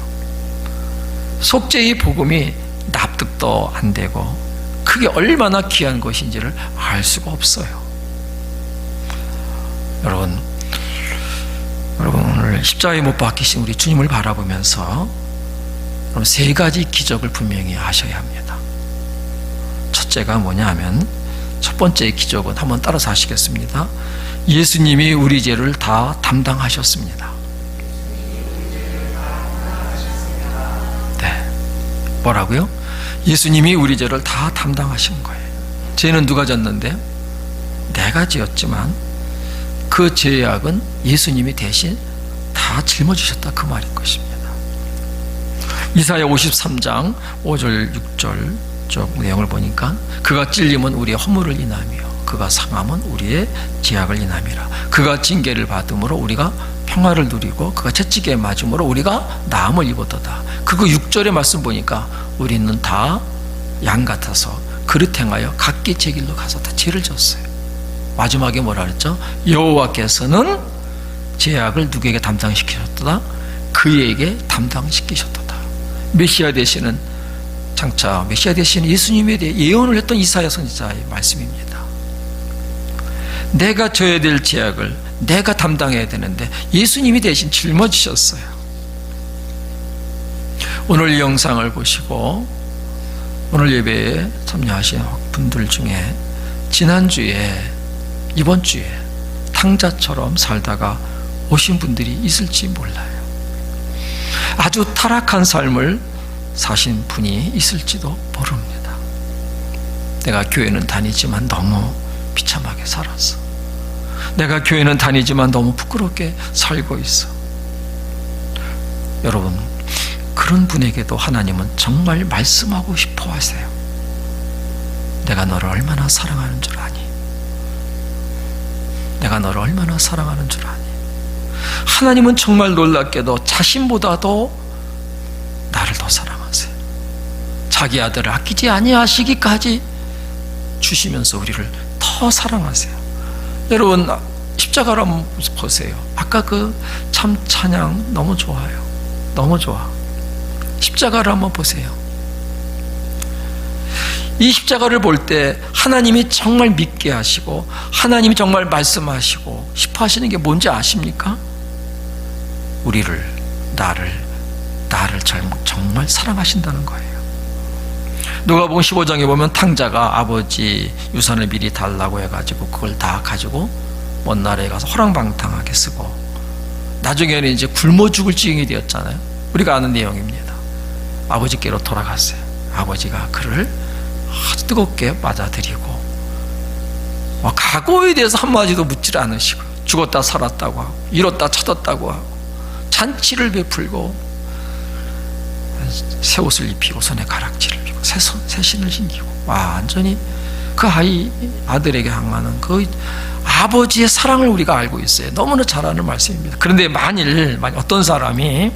속죄의 복음이 납득도 안 되고 그게 얼마나 귀한 것인지를 알 수가 없어요. 여러분 오늘 십자가에 못 박히신 우리 주님을 바라보면서 세 가지 기적을 분명히 아셔야 합니다. 첫째가 뭐냐면, 첫 번째 기적은 한번 따라서 하시겠습니다. 예수님이 우리 죄를 다 담당하셨습니다. 네. 뭐라고요? 예수님이 우리 죄를 다 담당하신 거예요. 죄는 누가 졌는데? 내가 지었지만 그 죄악은 예수님이 대신 다 짊어지셨다, 그 말인 것입니다. 이사야 53장 5절 6절 쪽 내용을 보니까 그가 찔림은 우리의 허물을 인하며 그가 상함은 우리의 죄악을 인함이라. 그가 징계를 받음으로 우리가 평화를 누리고 그가 채찍에 맞음으로 우리가 나음을 입었도다. 그거 6절의 말씀 보니까 우리는 다 양 같아서 그릇 행하여 각기 제 길로 가서 다 죄를 졌어요. 마지막에 뭐라 그랬죠? 여호와께서는 죄악을 누구에게 담당시키셨도다? 그에게 담당시키셨도다. 메시아 되시는, 장차 메시아 되시는 예수님에 대해 예언을 했던 이사야 선지자의 말씀입니다. 내가 져야 될 죄악을 내가 담당해야 되는데 예수님이 대신 짊어지셨어요. 오늘 이 영상을 보시고 오늘 예배에 참여하신 분들 중에 지난주에, 이번 주에 탕자처럼 살다가 오신 분들이 있을지 몰라요. 아주 타락한 삶을 사신 분이 있을지도 모릅니다. 내가 교회는 다니지만 너무 비참하게 살았어. 내가 교회는 다니지만 너무 부끄럽게 살고 있어. 여러분, 그런 분에게도 하나님은 정말 말씀하고 싶어 하세요. 내가 너를 얼마나 사랑하는 줄 아니? 내가 너를 얼마나 사랑하는 줄 아니? 하나님은 정말 놀랍게도 자신보다도 나를 더 사랑하세요. 자기 아들을 아끼지 아니하시기까지 주시면서 우리를 더 사랑하세요. 여러분, 십자가를 한번 보세요. 아까 그 참 찬양 너무 좋아요. 너무 좋아. 십자가를 한번 보세요. 이 십자가를 볼 때 하나님이 정말 믿게 하시고 하나님이 정말 말씀하시고 싶어 하시는 게 뭔지 아십니까? 우리를, 나를 정말 사랑하신다는 거예요. 누가복음 15장에 보면 탕자가 아버지 유산을 미리 달라고 해가지고 그걸 다 가지고 먼 나라에 가서 호랑방탕하게 쓰고 나중에는 이제 굶어 죽을 지경이 되었잖아요. 우리가 아는 내용입니다. 아버지께로 돌아갔어요. 아버지가 그를 아주 뜨겁게 맞아들이고 각오에 대해서 한마디도 묻지 않으시고 죽었다 살았다고 하고 잃었다 찾았다고 하고 잔치를 베풀고 새 옷을 입히고 손에 가락지를 피고 새 신을 신기고 완전히 그 아들에게 향하는 그 아버지의 사랑을 우리가 알고 있어요. 너무나 잘 아는 말씀입니다. 그런데 만일 어떤 사람이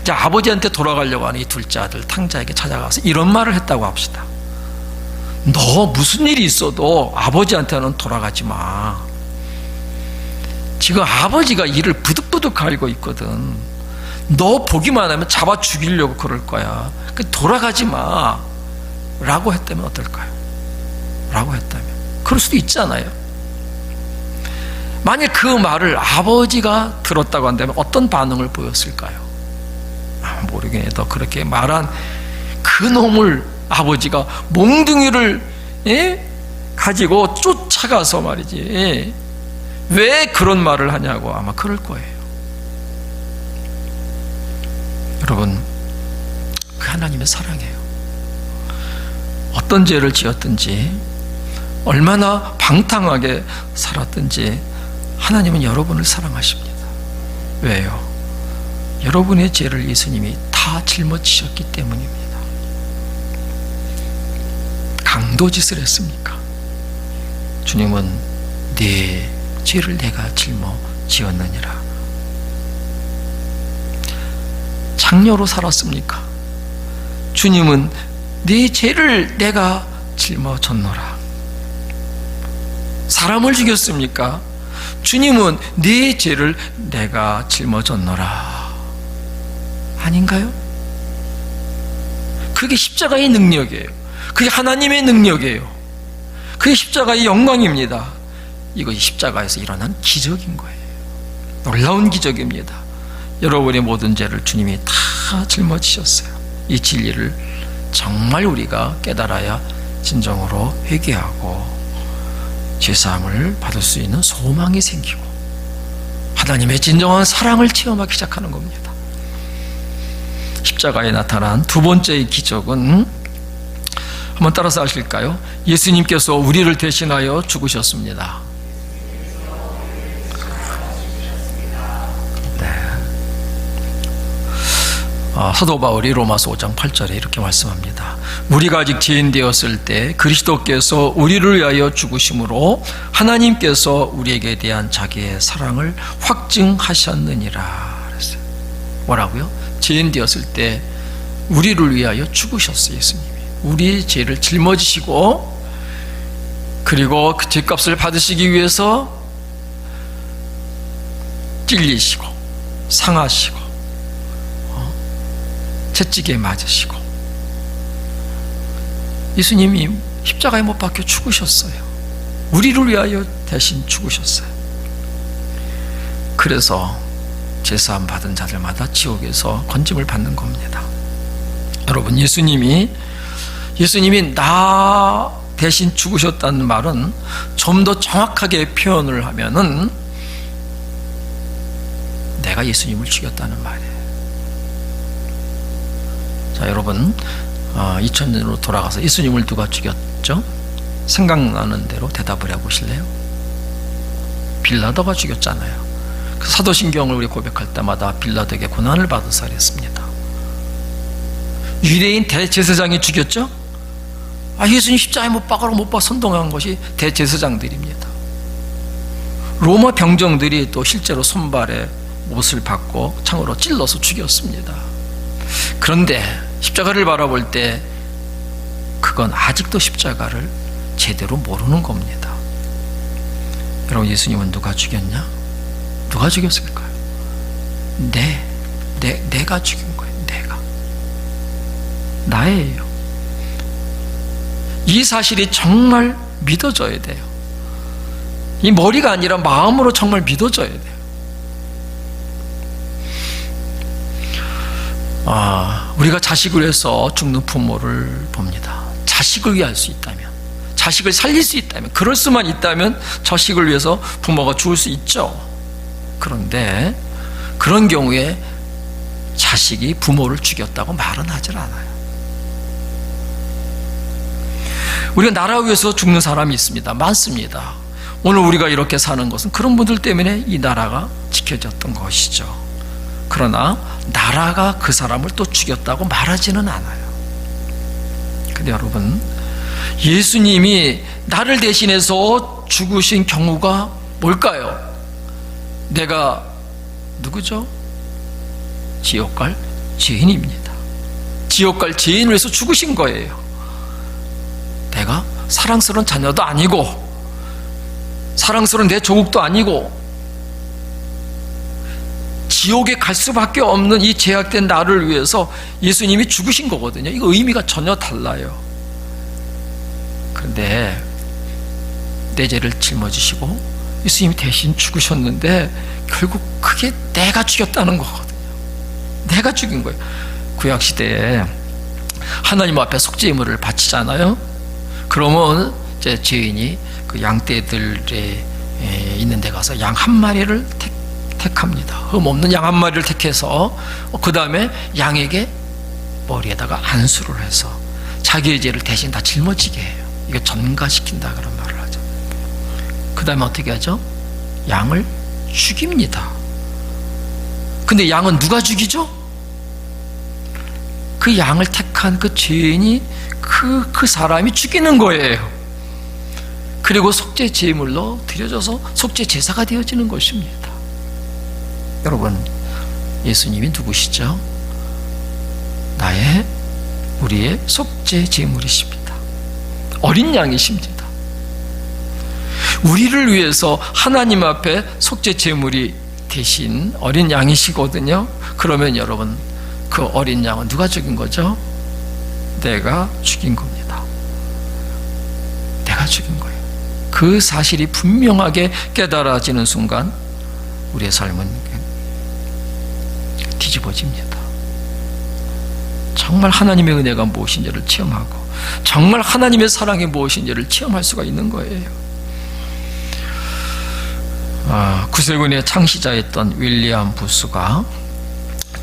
이제 아버지한테 돌아가려고 하는 이 둘째 아들 탕자에게 찾아가서 이런 말을 했다고 합시다. 너 무슨 일이 있어도 아버지한테는 돌아가지 마. 지금 아버지가 이를 부득부득 갈고 있거든. 너 보기만 하면 잡아 죽이려고 그럴 거야. 돌아가지 마. 라고 했다면 어떨까요? 라고 했다면. 그럴 수도 있잖아요. 만약 그 말을 아버지가 들었다고 한다면 어떤 반응을 보였을까요? 모르긴 해도 그렇게 말한 그 놈을 아버지가 몽둥이를 가지고 쫓아가서 말이지 왜 그런 말을 하냐고 아마 그럴 거예요. 여러분, 그 하나님의 사랑이에요. 어떤 죄를 지었든지 얼마나 방탕하게 살았든지 하나님은 여러분을 사랑하십니다. 왜요? 여러분의 죄를 예수님이 다 짊어지셨기 때문입니다. 강도짓을 했습니까? 주님은 네 죄를 내가 짊어지었느니라. 장녀로 살았습니까? 주님은 네 죄를 내가 짊어졌노라. 사람을 죽였습니까? 주님은 네 죄를 내가 짊어졌노라. 아닌가요? 그게 십자가의 능력이에요. 그게 하나님의 능력이에요. 그게 십자가의 영광입니다. 이것이 십자가에서 일어난 기적인 거예요. 놀라운 기적입니다. 여러분의 모든 죄를 주님이 다 짊어지셨어요. 이 진리를 정말 우리가 깨달아야 진정으로 회개하고 죄사함을 받을 수 있는 소망이 생기고 하나님의 진정한 사랑을 체험하기 시작하는 겁니다. 십자가에 나타난 두 번째의 기적은 한번 따라서 하실까요? 예수님께서 우리를 대신하여 죽으셨습니다. 사도 바울이 로마서 5장 8절에 이렇게 말씀합니다. 우리가 아직 죄인 되었을 때 그리스도께서 우리를 위하여 죽으심으로 하나님께서 우리에게 대한 자기의 사랑을 확증하셨느니라 그랬어요. 뭐라고요? 죄인 되었을 때 우리를 위하여 죽으셨어요. 예수님이 우리의 죄를 짊어지시고 그리고 그 죄값을 받으시기 위해서 찔리시고 상하시고 채찍에 맞으시고 예수님이 십자가에 못 박혀 죽으셨어요. 우리를 위하여 대신 죽으셨어요. 그래서 제사함 받은 자들마다 지옥에서 건짐을 받는 겁니다. 여러분, 예수님이 나 대신 죽으셨다는 말은 좀 더 정확하게 표현을 하면은 내가 예수님을 죽였다는 말이에요. 자, 여러분, 2000년으로 돌아가서 예수님을 누가 죽였죠? 생각나는 대로 대답을 해보실래요? 빌라도가 죽였잖아요. 그 사도신경을 우리 고백할 때마다 빌라도에게 고난을 받아서 그랬습니다. 유대인 대제사장이 죽였죠? 예수님 십자가에 못 박아 선동한 것이 대제사장들입니다. 로마 병정들이 또 실제로 손발에 못을 박고 창으로 찔러서 죽였습니다. 그런데 십자가를 바라볼 때 그건 아직도 십자가를 제대로 모르는 겁니다. 여러분, 예수님은 누가 죽였냐? 누가 죽였을까요? 내가 죽인 거예요. 내가. 나예요. 이 사실이 정말 믿어져야 돼요. 이 머리가 아니라 마음으로 정말 믿어져야 돼요. 우리가 자식을 위해서 죽는 부모를 봅니다. 자식을 위할 수 있다면, 자식을 살릴 수 있다면, 그럴 수만 있다면 자식을 위해서 부모가 죽을 수 있죠. 그런데 그런 경우에 자식이 부모를 죽였다고 말은 하질 않아요. 우리가 나라 위해서 죽는 사람이 있습니다. 많습니다. 오늘 우리가 이렇게 사는 것은 그런 분들 때문에 이 나라가 지켜졌던 것이죠. 그러나 나라가 그 사람을 또 죽였다고 말하지는 않아요. 근데 여러분, 예수님이 나를 대신해서 죽으신 경우가 뭘까요? 내가 누구죠? 지옥 갈 죄인입니다. 지옥 갈 죄인을 위해서 죽으신 거예요. 내가 사랑스러운 자녀도 아니고 사랑스러운 내 조국도 아니고 지옥에 갈 수밖에 없는 이 제약된 나를 위해서 예수님이 죽으신 거거든요. 이거 의미가 전혀 달라요. 그런데 내 죄를 짊어지시고 예수님이 대신 죽으셨는데 결국 그게 내가 죽였다는 거거든요. 내가 죽인 거예요. 구약시대에 하나님 앞에 속죄제물을 바치잖아요. 그러면 이제 죄인이 그 양떼들에 있는 데 가서 양 한 마리를 택합니다. 흠 없는 양 한 마리를 택해서 그 다음에 양에게 머리에다가 안수를 해서 자기의 죄를 대신 다 짊어지게 해요. 이거 전가시킨다 그런 말을 하죠. 그 다음에 어떻게 하죠? 양을 죽입니다. 근데 양은 누가 죽이죠? 그 양을 택한 그 죄인이 그 사람이 죽이는 거예요. 그리고 속죄 제물로 드려져서 속죄 제사가 되어지는 것입니다. 여러분, 예수님이 누구시죠? 우리의 속죄 제물이십니다. 어린 양이십니다. 우리를 위해서 하나님 앞에 속죄 제물이 대신 어린 양이시거든요. 그러면 여러분, 그 어린 양은 누가 죽인 거죠? 내가 죽인 겁니다. 내가 죽인 거예요. 그 사실이 분명하게 깨달아지는 순간 우리의 삶은 뒤집어집니다. 정말 하나님의 은혜가 무엇인지를 체험하고 정말 하나님의 사랑이 무엇인지를 체험할 수가 있는 거예요. 구세군의 창시자였던 윌리엄 부스가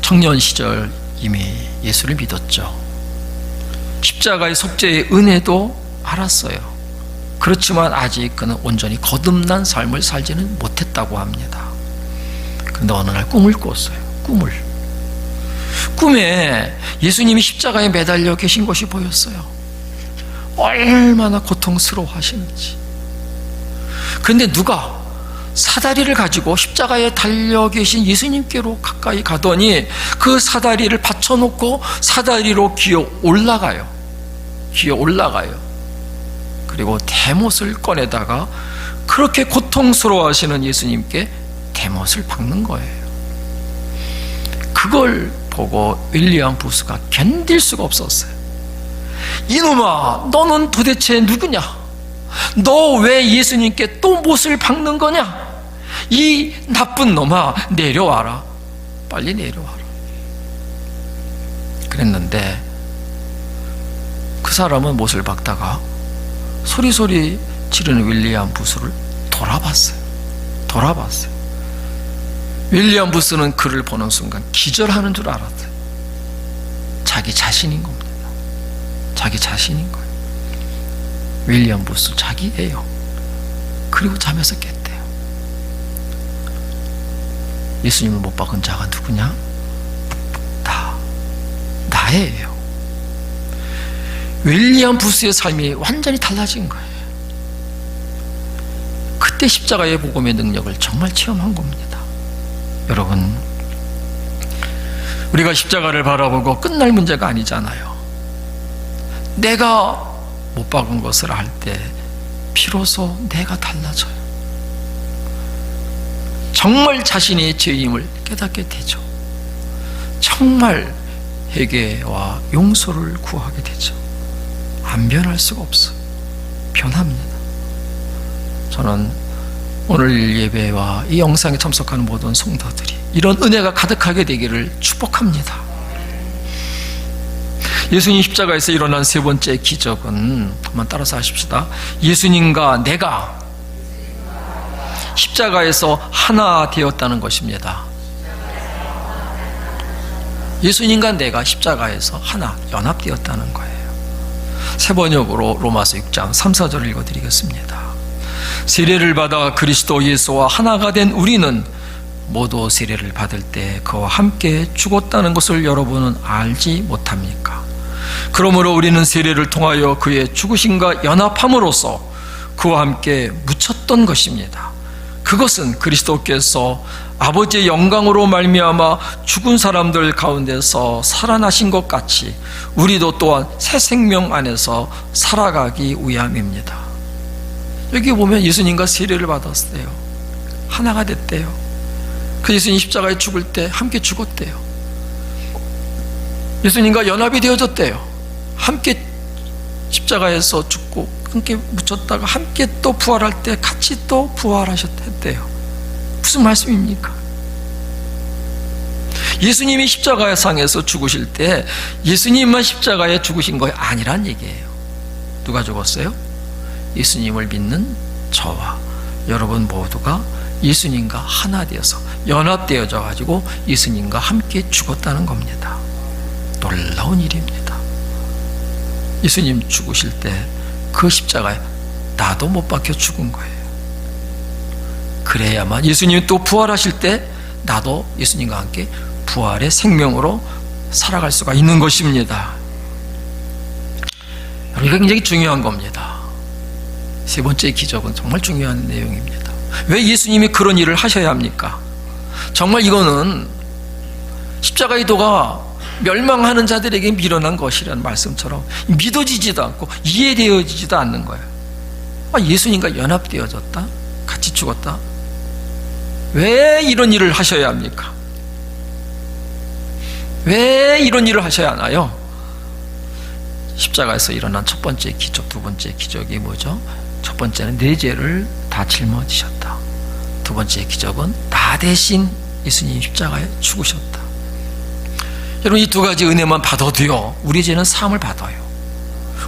청년 시절 이미 예수를 믿었죠. 십자가의 속죄의 은혜도 알았어요. 그렇지만 아직 그는 온전히 거듭난 삶을 살지는 못했다고 합니다. 그런데 어느 날 꿈을 꿨어요. 꿈에 예수님이 십자가에 매달려 계신 것이 보였어요. 얼마나 고통스러워 하시는지. 그런데 누가 사다리를 가지고 십자가에 달려 계신 예수님께로 가까이 가더니 그 사다리를 받쳐놓고 사다리로 기어 올라가요. 그리고 대못을 꺼내다가 그렇게 고통스러워 하시는 예수님께 대못을 박는 거예요. 그걸 보고 윌리엄 부스가 견딜 수가 없었어요. 이놈아, 너는 도대체 누구냐? 너 왜 예수님께 또 못을 박는 거냐? 이 나쁜 놈아, 내려와라. 빨리 내려와라. 그랬는데 그 사람은 못을 박다가 소리소리 지르는 윌리엄 부스를 돌아봤어요. 윌리엄 부스는 그를 보는 순간 기절하는 줄 알았어요. 자기 자신인 겁니다. 자기 자신인 거예요. 윌리엄 부스 자기예요. 그리고 잠에서 깼대요. 예수님을 못 박은 자가 누구냐? 나예요. 윌리엄 부스의 삶이 완전히 달라진 거예요. 그때 십자가의 복음의 능력을 정말 체험한 겁니다. 여러분, 우리가 십자가를 바라보고 끝날 문제가 아니잖아요. 내가 못 박은 것을 알 때 비로소 내가 달라져요. 정말 자신의 죄임을 깨닫게 되죠. 정말 회개와 용서를 구하게 되죠. 안 변할 수가 없어요. 변합니다. 저는 오늘 예배와 이 영상에 참석하는 모든 성도들이 이런 은혜가 가득하게 되기를 축복합니다. 예수님 십자가에서 일어난 세 번째 기적은 한번 따라서 하십시다. 예수님과 내가 십자가에서 하나 되었다는 것입니다. 예수님과 내가 십자가에서 하나 연합되었다는 거예요. 세 번역으로 로마서 6장 3, 4절을 읽어드리겠습니다. 세례를 받아 그리스도 예수와 하나가 된 우리는 모두 세례를 받을 때 그와 함께 죽었다는 것을 여러분은 알지 못합니까? 그러므로 우리는 세례를 통하여 그의 죽으심과 연합함으로써 그와 함께 묻혔던 것입니다. 그것은 그리스도께서 아버지의 영광으로 말미암아 죽은 사람들 가운데서 살아나신 것 같이 우리도 또한 새 생명 안에서 살아가기 위함입니다. 여기 보면 예수님과 세례를 받았어요. 하나가 됐대요. 그 예수님 십자가에 죽을 때 함께 죽었대요. 예수님과 연합이 되어졌대요. 함께 십자가에서 죽고 함께 묻혔다가 함께 또 부활할 때 같이 또 부활하셨대요. 무슨 말씀입니까? 예수님이 십자가상에서 죽으실 때 예수님만 십자가에 죽으신 것이 아니란 얘기예요. 누가 죽었어요? 예수님을 믿는 저와 여러분 모두가 예수님과 하나 되어서 연합되어져 가지고 예수님과 함께 죽었다는 겁니다. 놀라운 일입니다. 예수님 죽으실 때 그 십자가에 나도 못 박혀 죽은 거예요. 그래야만 예수님이 또 부활하실 때 나도 예수님과 함께 부활의 생명으로 살아갈 수가 있는 것입니다. 이게 굉장히 중요한 겁니다. 세 번째 기적은 정말 중요한 내용입니다. 왜 예수님이 그런 일을 하셔야 합니까? 정말 이거는 십자가의 도가 멸망하는 자들에게 미련한 것이라는 말씀처럼 믿어지지도 않고 이해되어지지도 않는 거예요. 예수님과 연합되어졌다? 같이 죽었다? 왜 이런 일을 하셔야 합니까? 왜 이런 일을 하셔야 하나요? 십자가에서 일어난 첫 번째 기적, 두 번째 기적이 뭐죠? 첫 번째는 내 죄를 다 짊어지셨다. 두 번째 기적은 나 대신 예수님 십자가에 죽으셨다. 여러분, 이 두 가지 은혜만 받아도요, 우리 죄는 사함을 받아요.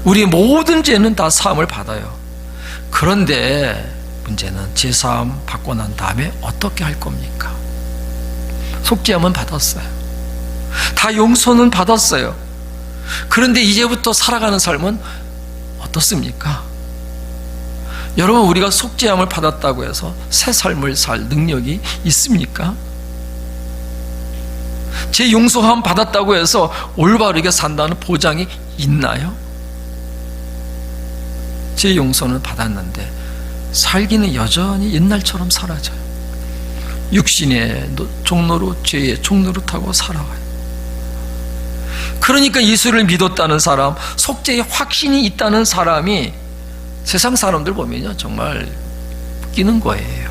우리의 모든 죄는 다 사함을 받아요. 그런데 문제는 죄 사함 받고 난 다음에 어떻게 할 겁니까? 속죄함은 받았어요. 다 용서는 받았어요. 그런데 이제부터 살아가는 삶은 어떻습니까? 여러분, 우리가 속죄함을 받았다고 해서 새 삶을 살 능력이 있습니까? 제 용서함 받았다고 해서 올바르게 산다는 보장이 있나요? 제 용서는 받았는데 살기는 여전히 옛날처럼 살아져요. 육신의 종로로, 죄의 종로로 타고 살아가요. 그러니까 예수를 믿었다는 사람, 속죄의 확신이 있다는 사람이 세상 사람들 보면요, 정말 웃기는 거예요.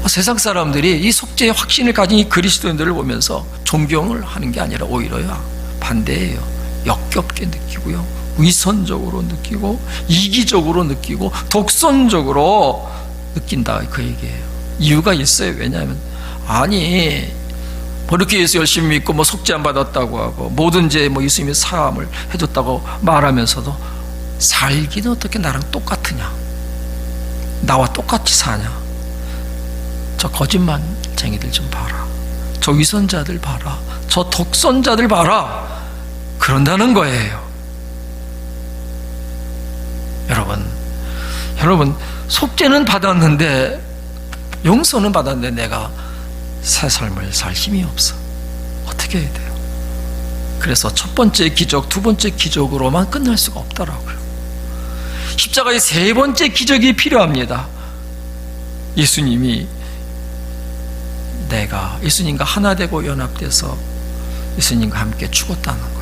세상 사람들이 이 속죄의 확신을 가진 이 그리스도인들을 보면서 존경을 하는 게 아니라 오히려요, 반대예요. 역겹게 느끼고요, 위선적으로 느끼고, 이기적으로 느끼고, 독선적으로 느낀다, 그 얘기예요. 이유가 있어요. 왜냐하면 아니 뭐 이렇게 예수 열심히 믿고 뭐 속죄함 받았다고 하고 모든 죄 뭐 예수님이 사함을 해줬다고 말하면서도 살기는 어떻게 나랑 똑같으냐, 나와 똑같이 사냐. 저 거짓말쟁이들 좀 봐라, 저 위선자들 봐라, 저 독선자들 봐라, 그런다는 거예요. 여러분 속죄는 받았는데, 용서는 받았는데 내가 새 삶을 살 힘이 없어. 어떻게 해야 돼요? 그래서 첫 번째 기적, 두 번째 기적으로만 끝날 수가 없더라고요. 십자가의 세 번째 기적이 필요합니다. 내가 예수님과 하나 되고 연합돼서 예수님과 함께 죽었다는 거예요.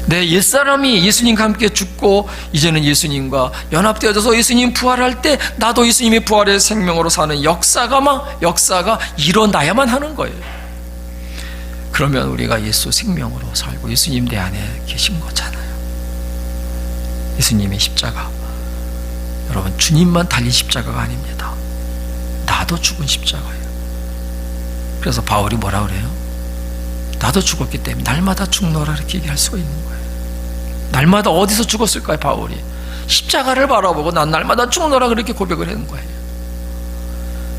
내 옛사람이 예수님과 함께 죽고 이제는 예수님과 연합되어져서 예수님 부활할 때 나도 예수님의 부활의 생명으로 사는 역사가 일어나야만 하는 거예요. 그러면 우리가 예수 생명으로 살고 예수님 내 안에 계신 거잖아요. 예수님의 십자가, 여러분, 주님만 달린 십자가가 아닙니다. 나도 죽은 십자가예요. 그래서 바울이 뭐라 그래요? 나도 죽었기 때문에 날마다 죽노라 이렇게 얘기할 수가 있는 거예요. 날마다 어디서 죽었을까요? 바울이 십자가를 바라보고 난 날마다 죽노라 그렇게 고백을 하는 거예요.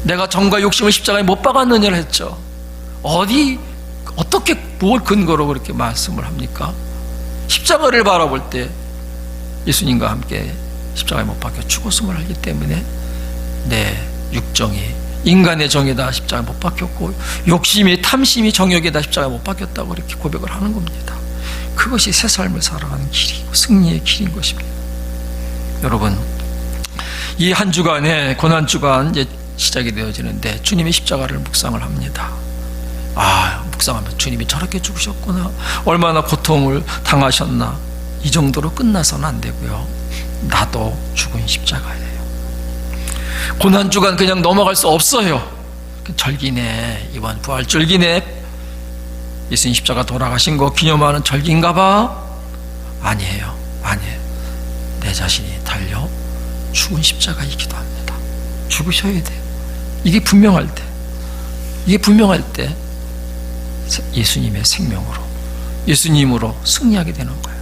내가 정과 욕심을 십자가에 못 박았느냐를 했죠. 어떻게 뭘 근거로 그렇게 말씀을 합니까? 십자가를 바라볼 때 예수님과 함께 십자가에 못 박혀 죽었음을 알기 때문에 내 육정이 인간의 정에다 십자가에 못 박혔고 욕심이 탐심이 정욕에다 십자가에 못 박혔다고 이렇게 고백을 하는 겁니다. 그것이 새 삶을 살아가는 길이고 승리의 길인 것입니다. 여러분, 이 한 주간에 고난주간 이제 시작이 되어지는데 주님의 십자가를 묵상을 합니다. 묵상하면 주님이 저렇게 죽으셨구나, 얼마나 고통을 당하셨나, 이 정도로 끝나서는 안 되고요. 나도 죽은 십자가예요. 고난주간 그냥 넘어갈 수 없어요. 절기네, 이번 부활 절기네, 예수님 십자가 돌아가신 거 기념하는 절기인가 봐? 아니에요. 내 자신이 달려 죽은 십자가이기도 합니다. 죽으셔야 돼요. 이게 분명할 때 예수님의 생명으로, 예수님으로 승리하게 되는 거예요.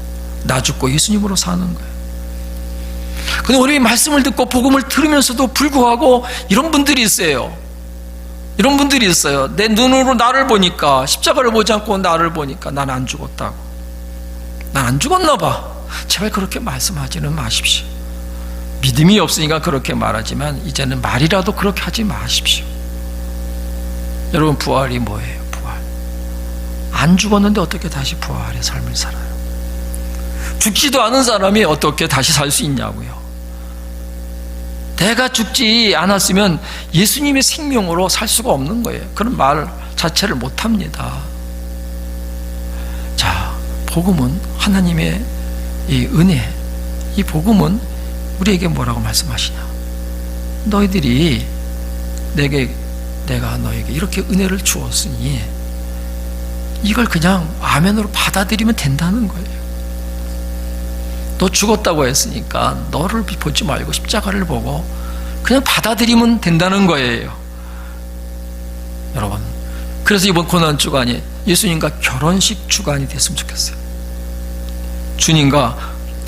나 죽고 예수님으로 사는 거예요. 근데 우리 말씀을 듣고 복음을 들으면서도 불구하고 이런 분들이 있어요. 내 눈으로 나를 보니까, 십자가를 보지 않고 나를 보니까 난 안 죽었다고, 난 안 죽었나 봐. 제발 그렇게 말씀하지는 마십시오. 믿음이 없으니까 그렇게 말하지만 이제는 말이라도 그렇게 하지 마십시오. 여러분, 부활이 뭐예요? 부활. 안 죽었는데 어떻게 다시 부활의 삶을 살아요? 죽지도 않은 사람이 어떻게 다시 살 수 있냐고요. 내가 죽지 않았으면 예수님의 생명으로 살 수가 없는 거예요. 그런 말 자체를 못합니다. 자, 복음은 하나님의 이 은혜, 이 복음은 우리에게 뭐라고 말씀하시냐? 너희들이 내가 너에게 이렇게 은혜를 주었으니 이걸 그냥 아멘으로 받아들이면 된다는 거예요. 너 죽었다고 했으니까 너를 보지 말고 십자가를 보고 그냥 받아들이면 된다는 거예요. 여러분, 그래서 이번 고난주간이 예수님과 결혼식 주간이 됐으면 좋겠어요. 주님과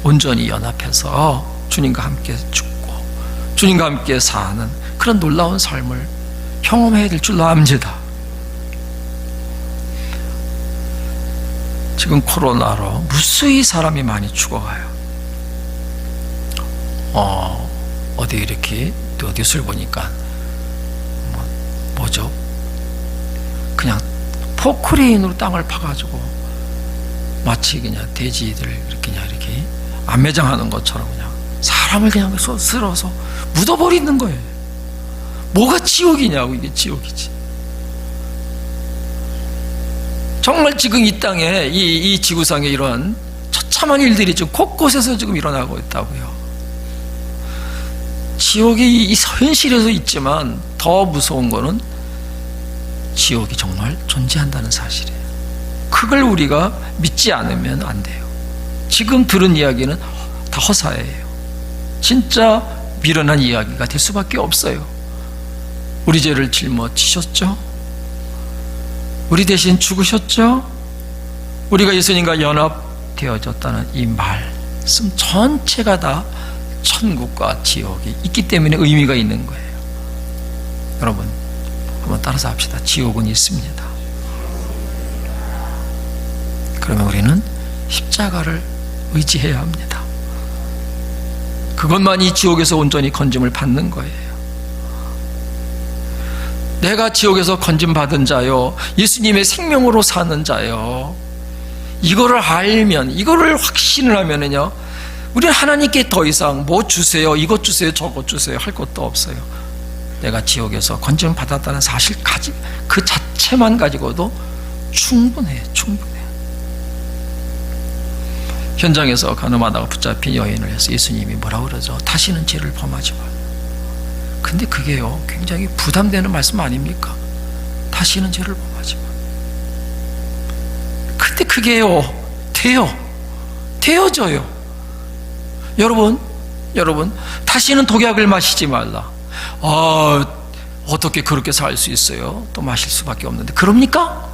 온전히 연합해서 주님과 함께 죽고 주님과 함께 사는 그런 놀라운 삶을 경험해야 될 줄로 압니다. 지금 코로나로 무수히 사람이 많이 죽어가요. 어디 이렇게 뉴스를 보니까 뭐죠? 그냥 포크레인으로 땅을 파가지고 마치 그냥 돼지들 이렇게 안매장하는 것처럼 그냥 사람을 그냥 쓸어서 묻어버리는 거예요. 뭐가 지옥이냐고. 이게 지옥이지. 정말 지금 이 땅에 이 지구상에 이런 처참한 일들이 지금 곳곳에서 지금 일어나고 있다고요. 지옥이 이 현실에서 있지만 더 무서운 거는 지옥이 정말 존재한다는 사실이에요. 그걸 우리가 믿지 않으면 안 돼요. 지금 들은 이야기는 다 허사예요. 진짜 미련한 이야기가 될 수밖에 없어요. 우리 죄를 짊어지셨죠? 우리 대신 죽으셨죠? 우리가 예수님과 연합되어졌다는 이 말씀 전체가 다 천국과 지옥이 있기 때문에 의미가 있는 거예요. 여러분, 한번 따라서 합시다. 지옥은 있습니다. 그러면 우리는 십자가를 의지해야 합니다. 그것만이 지옥에서 온전히 건짐을 받는 거예요. 내가 지옥에서 건짐받은 자요, 예수님의 생명으로 사는 자요, 이거를 알면, 이거를 확신을 하면은요, 우리는 하나님께 더 이상 뭐 주세요, 이것 주세요, 저것 주세요 할 것도 없어요. 내가 지옥에서 건짐을 받았다는 사실 그 자체만 가지고도 충분해요. 현장에서 가늠하다가 붙잡힌 여인을 해서 예수님이 뭐라고 그러죠? 다시는 죄를 범하지 마. 근데 그게요, 굉장히 부담되는 말씀 아닙니까? 다시는 죄를 범하지 마. 근데 그게요, 되어져요. 여러분, 다시는 독약을 마시지 말라. 어떻게 그렇게 살 수 있어요? 또 마실 수밖에 없는데. 그럽니까?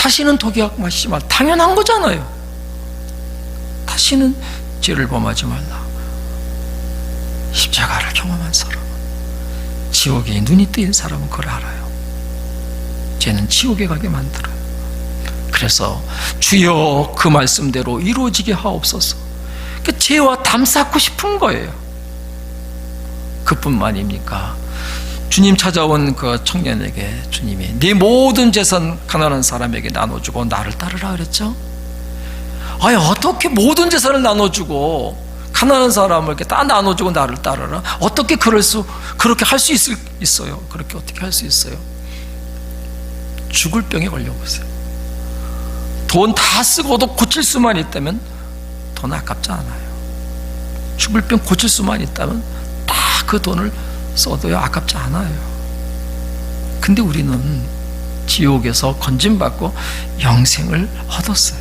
다시는 독약 마시지 말라. 당연한 거잖아요. 다시는 죄를 범하지 말라. 십자가를 경험한 사람은, 지옥에 눈이 뜨인 사람은 그걸 알아요. 죄는 지옥에 가게 만들어요. 그래서 주여 그 말씀대로 이루어지게 하옵소서. 그 죄와 담쌓고 싶은 거예요. 그뿐만입니까? 주님 찾아온 그 청년에게 주님이 네 모든 재산 가난한 사람에게 나눠주고 나를 따르라 그랬죠. 아니, 어떻게 모든 재산을 나눠주고 가난한 사람을 이렇게 다 나눠주고 나를 따르라? 어떻게 그렇게 할 수 있어요? 그렇게 어떻게 할 수 있어요? 죽을 병에 걸려보세요. 돈 다 쓰고도 고칠 수만 있다면 돈 아깝지 않아요. 죽을 병 고칠 수만 있다면 다 그 돈을 써도요 아깝지 않아요. 근데 우리는 지옥에서 건짐받고 영생을 얻었어요.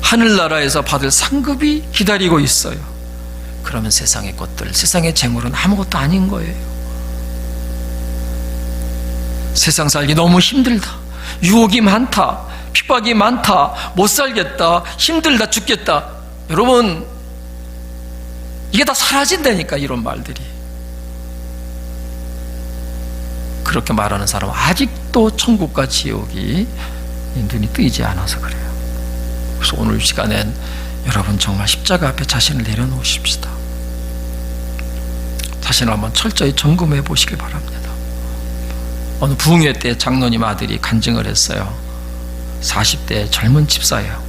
하늘나라에서 받을 상급이 기다리고 있어요. 그러면 세상의 것들, 세상의 재물은 아무것도 아닌 거예요. 세상 살기 너무 힘들다, 유혹이 많다, 핍박이 많다, 못 살겠다, 힘들다, 죽겠다. 여러분, 이게 다 사라진다니까, 이런 말들이. 그렇게 말하는 사람은 아직도 천국과 지옥이 눈이 뜨이지 않아서 그래요. 그래서 오늘 시간엔 여러분 정말 십자가 앞에 자신을 내려놓으십시다. 자신을 한번 철저히 점검해 보시길 바랍니다. 어느 부흥회 때 장로님 아들이 간증을 했어요. 40대 젊은 집사예요.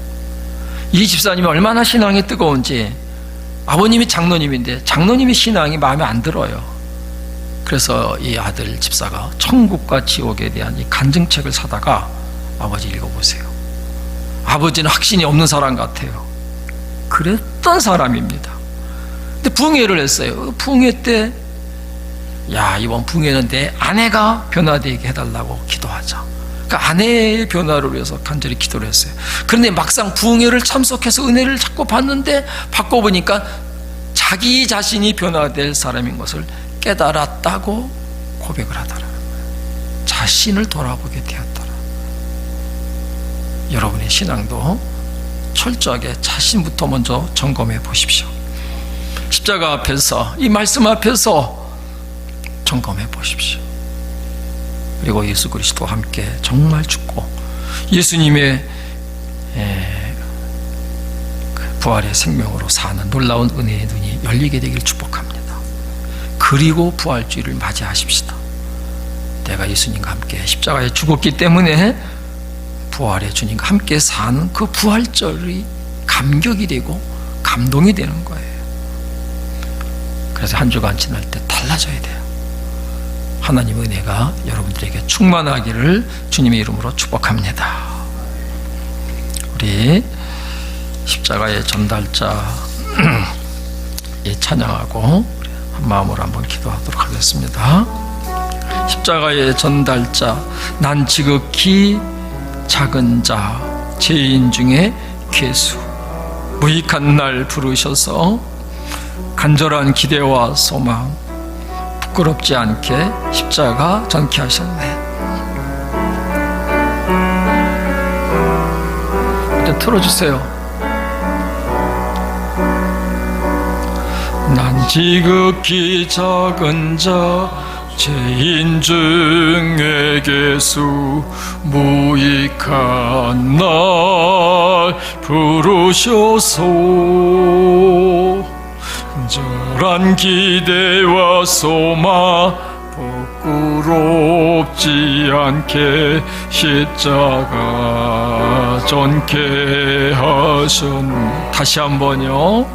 이 집사님이 얼마나 신앙이 뜨거운지, 아버님이 장로님인데 장로님의 신앙이 마음에 안 들어요. 그래서 이 아들 집사가 천국과 지옥에 대한 이 간증책을 사다가 아버지 읽어보세요. 아버지는 확신이 없는 사람 같아요. 그랬던 사람입니다. 근데 부흥회를 했어요. 부흥회 때, 야, 이번 부흥회는 내 아내가 변화되게 해달라고 기도하자. 그러니까 아내의 변화를 위해서 간절히 기도를 했어요. 그런데 막상 부흥회를 참석해서 은혜를 자꾸 받는데, 받고 보니까 자기 자신이 변화될 사람인 것을 깨달았다고 고백을 하더라고요. 자신을 돌아보게 되었더라. 여러분의 신앙도 철저하게 자신부터 먼저 점검해 보십시오. 십자가 앞에서, 이 말씀 앞에서 점검해 보십시오. 그리고 예수 그리스도와 함께 정말 죽고 예수님의 부활의 생명으로 사는 놀라운 은혜의 눈이 열리게 되길 축복합니다. 그리고 부활주의를 맞이하십시다. 내가 예수님과 함께 십자가에 죽었기 때문에 부활의 주님과 함께 사는 그 부활절이 감격이 되고 감동이 되는 거예요. 그래서 한 주간 지날 때 달라져야 돼요. 하나님의 은혜가 여러분들에게 충만하기를 주님의 이름으로 축복합니다. 우리 십자가의 전달자 찬양하고 한 마음으로 한번 기도하도록 하겠습니다. 십자가의 전달자, 난 지극히 작은 자, 죄인 중에 괴수, 무익한 날 부르셔서 간절한 기대와 소망, 부끄럽지 않게 십자가 전케 하셨네. 일단 틀어주세요. 난 지극히 작은 자, 죄인 중에 괴수, 무익한 날 부르셔서 간절한 기대와 소망, 부끄럽지 않게 십자가 전케 하셨네. 다시 한번요.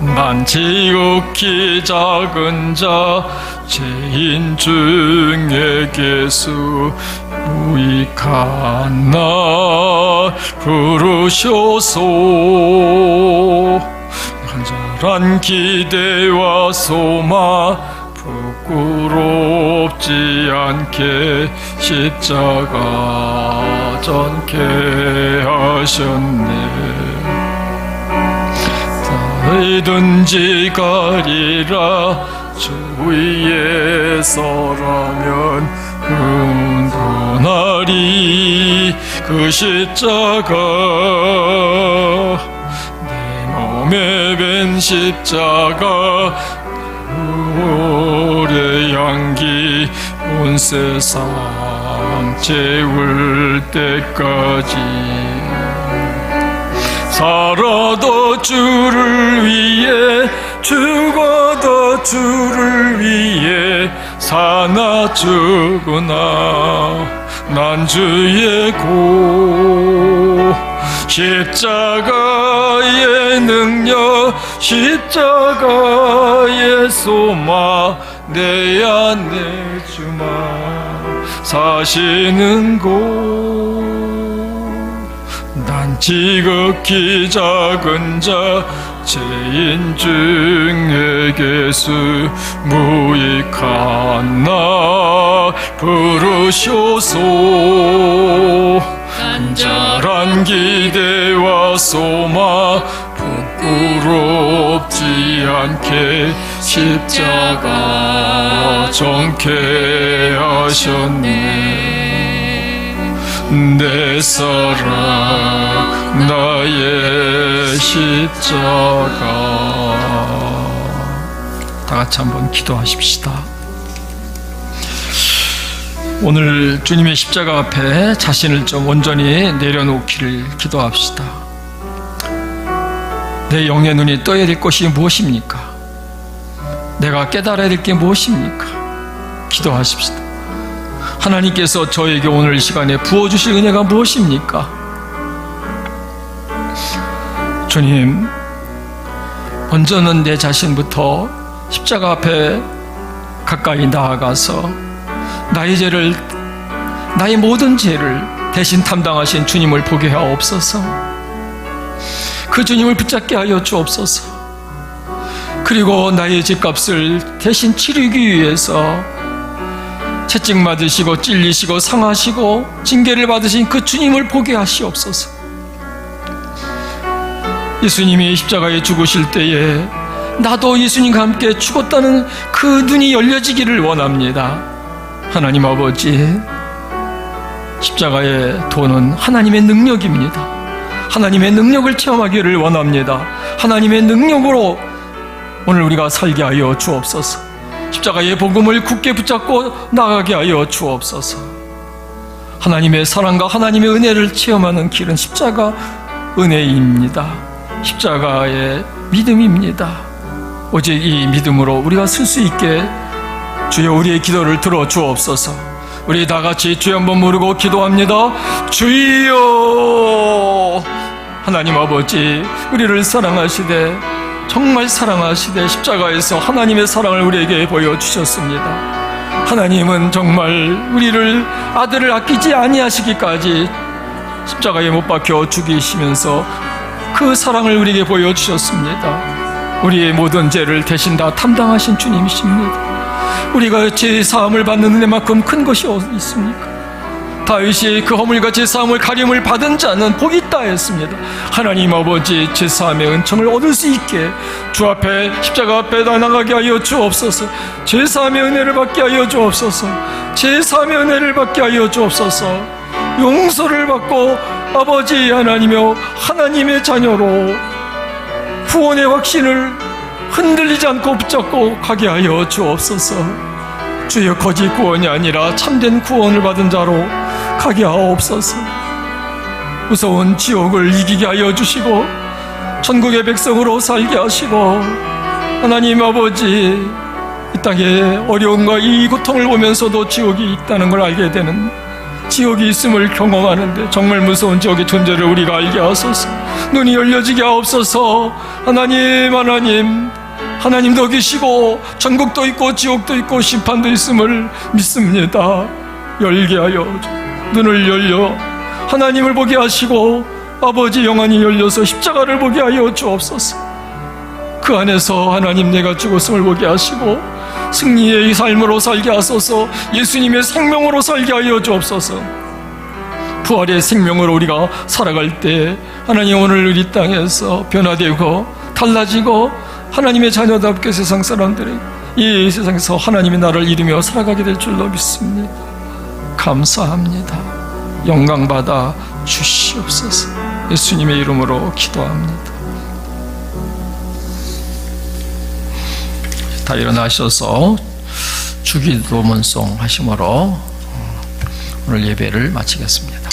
난 지극히 작은 자, 죄인 중에 괴수, 무익한 날 부르셔서 간절한 기대와 소망, 부끄럽지 않게 십자가 전케 하셨네. 어디든지 가리라, 주 위에 서라면 도날이 그 십자가 내 몸에 밴 십자가 오래 향기 온 세상 채울 때까지 살아도 주를 위해 죽어도 주를 위해 사나 죽으나 난 주의 고 십자가의 능력 십자가의 소망 내 안에 주만 사시는 곳 난 지극히 작은 자 죄인 중에 개수 무익한 나 부르소서 간절한 기대와 소망 부끄럽지 않게 십자가 정케 하셨네 내 사랑 나의 십자가 다 같이 한번 기도하십시다. 오늘 주님의 십자가 앞에 자신을 좀 온전히 내려놓기를 기도합시다. 내 영의 눈이 떠야 될 것이 무엇입니까? 내가 깨달아야 될 게 무엇입니까? 기도하십시다. 하나님께서 저에게 오늘 이 시간에 부어주실 은혜가 무엇입니까? 주님, 먼저는 내 자신부터 십자가 앞에 가까이 나아가서 나의 죄를, 나의 모든 죄를 대신 담당하신 주님을 보게 하옵소서. 그 주님을 붙잡게 하여 주옵소서. 그리고 나의 죄값을 대신 치르기 위해서 채찍 맞으시고 찔리시고 상하시고 징계를 받으신 그 주님을 보게 하시옵소서. 예수님이 십자가에 죽으실 때에 나도 예수님과 함께 죽었다는 그 눈이 열려지기를 원합니다. 하나님 아버지, 십자가의 도는 하나님의 능력입니다. 하나님의 능력을 체험하기를 원합니다. 하나님의 능력으로 오늘 우리가 살게 하여 주옵소서. 십자가의 복음을 굳게 붙잡고 나가게 하여 주옵소서. 하나님의 사랑과 하나님의 은혜를 체험하는 길은 십자가 은혜입니다. 십자가의 믿음입니다. 오직 이 믿음으로 우리가 쓸 수 있게 주여 우리의 기도를 들어 주옵소서. 우리 다 같이 주여 한번 부르고 기도합니다. 주여. 하나님 아버지, 우리를 사랑하시되 정말 사랑하시되 십자가에서 하나님의 사랑을 우리에게 보여주셨습니다. 하나님은 정말 우리를 아들을 아끼지 아니하시기까지 십자가에 못 박혀 죽이시면서 그 사랑을 우리에게 보여주셨습니다. 우리의 모든 죄를 대신 다 담당하신 주님이십니다. 우리가 죄 사함을 받는 은혜만큼 큰 것이 어디 있습니까? 다윗이 그 허물과 죄사함을 가림을 받은 자는 복이 있다 했습니다. 하나님 아버지, 죄사함의 은총을 얻을 수 있게 주 앞에 십자가 앞에 나가게 하여 주옵소서. 죄사함의 은혜를 받게 하여 주옵소서. 죄사함의 은혜를 받게 하여 주옵소서. 용서를 받고 아버지 하나님이여 하나님의 자녀로 구원의 확신을 흔들리지 않고 붙잡고 가게 하여 주옵소서. 주여, 거짓 구원이 아니라 참된 구원을 받은 자로 가게 하옵소서. 무서운 지옥을 이기게 하여 주시고 천국의 백성으로 살게 하시고, 하나님 아버지, 이 땅에 어려움과 이 고통을 보면서도 지옥이 있다는 걸 알게 되는, 지옥이 있음을 경험하는데 정말 무서운 지옥의 존재를 우리가 알게 하소서. 눈이 열려지게 하옵소서. 하나님도 계시고 천국도 있고 지옥도 있고 심판도 있음을 믿습니다. 열게 하여 눈을 열려 하나님을 보게 하시고 아버지 영안이 열려서 십자가를 보게 하여 주옵소서. 그 안에서 하나님 내가 죽었음을 보게 하시고 승리의 삶으로 살게 하소서. 예수님의 생명으로 살게 하여 주옵소서. 부활의 생명으로 우리가 살아갈 때 하나님 오늘 우리 땅에서 변화되고 달라지고 하나님의 자녀답게 세상 사람들이 이 세상에서 하나님의 나라를 이루며 살아가게 될 줄로 믿습니다. 감사합니다. 영광 받아 주시옵소서. 예수님의 이름으로 기도합니다. 다 일어나셔서 주기도문송 하심으로 오늘 예배를 마치겠습니다.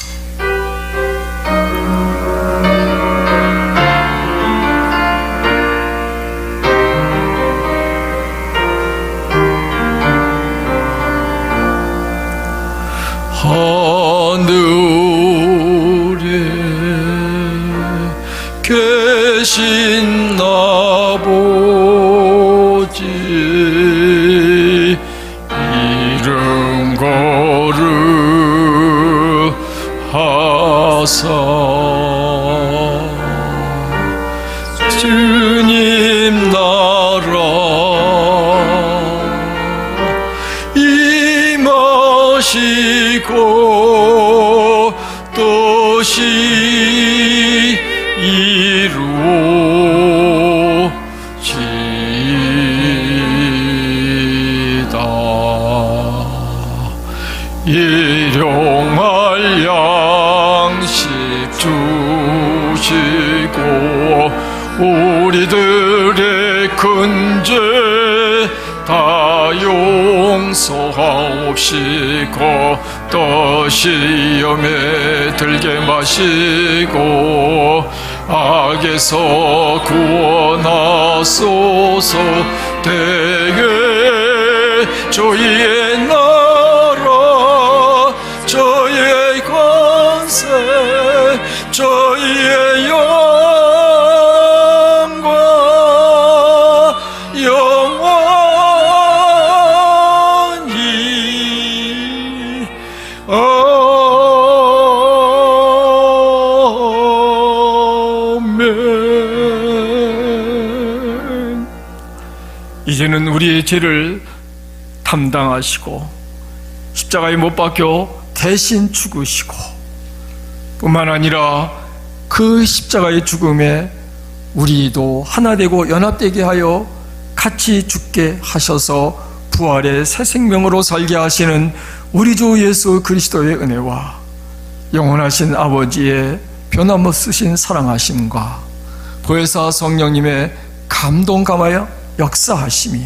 하늘에 계신 아버지, 이름 거룩하사 주님 나라 임하시고 뜻이 이루어지다. 일용할 양식 주시고 우리들의 큰 죄 다 용서하옵시고 또 시험에 들게 마시고 악에서 구원하소서. 대개 저희의 나라 저희의 권세 저희의 영광 영원히 아멘. 이제는 우리의 죄를 담당하시고 십자가에 못 박혀 대신 죽으시고 뿐만 아니라 그 십자가의 죽음에 우리도 하나 되고 연합되게 하여 같이 죽게 하셔서 부활의 새 생명으로 살게 하시는 우리 주 예수 그리스도의 은혜와 영원하신 아버지의 변함없으신 사랑하심과 보혜사 성령님의 감동 감하여 역사하심이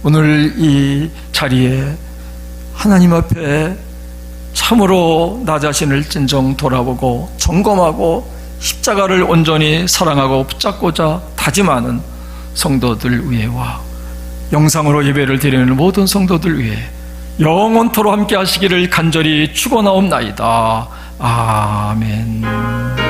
오늘 이 자리에 하나님 앞에 참으로 나 자신을 진정 돌아보고 점검하고 십자가를 온전히 사랑하고 붙잡고자 다짐하는 성도들 위에와 영상으로 예배를 드리는 모든 성도들 위해 영원토록 함께 하시기를 간절히 축원하옵나이다. 아멘.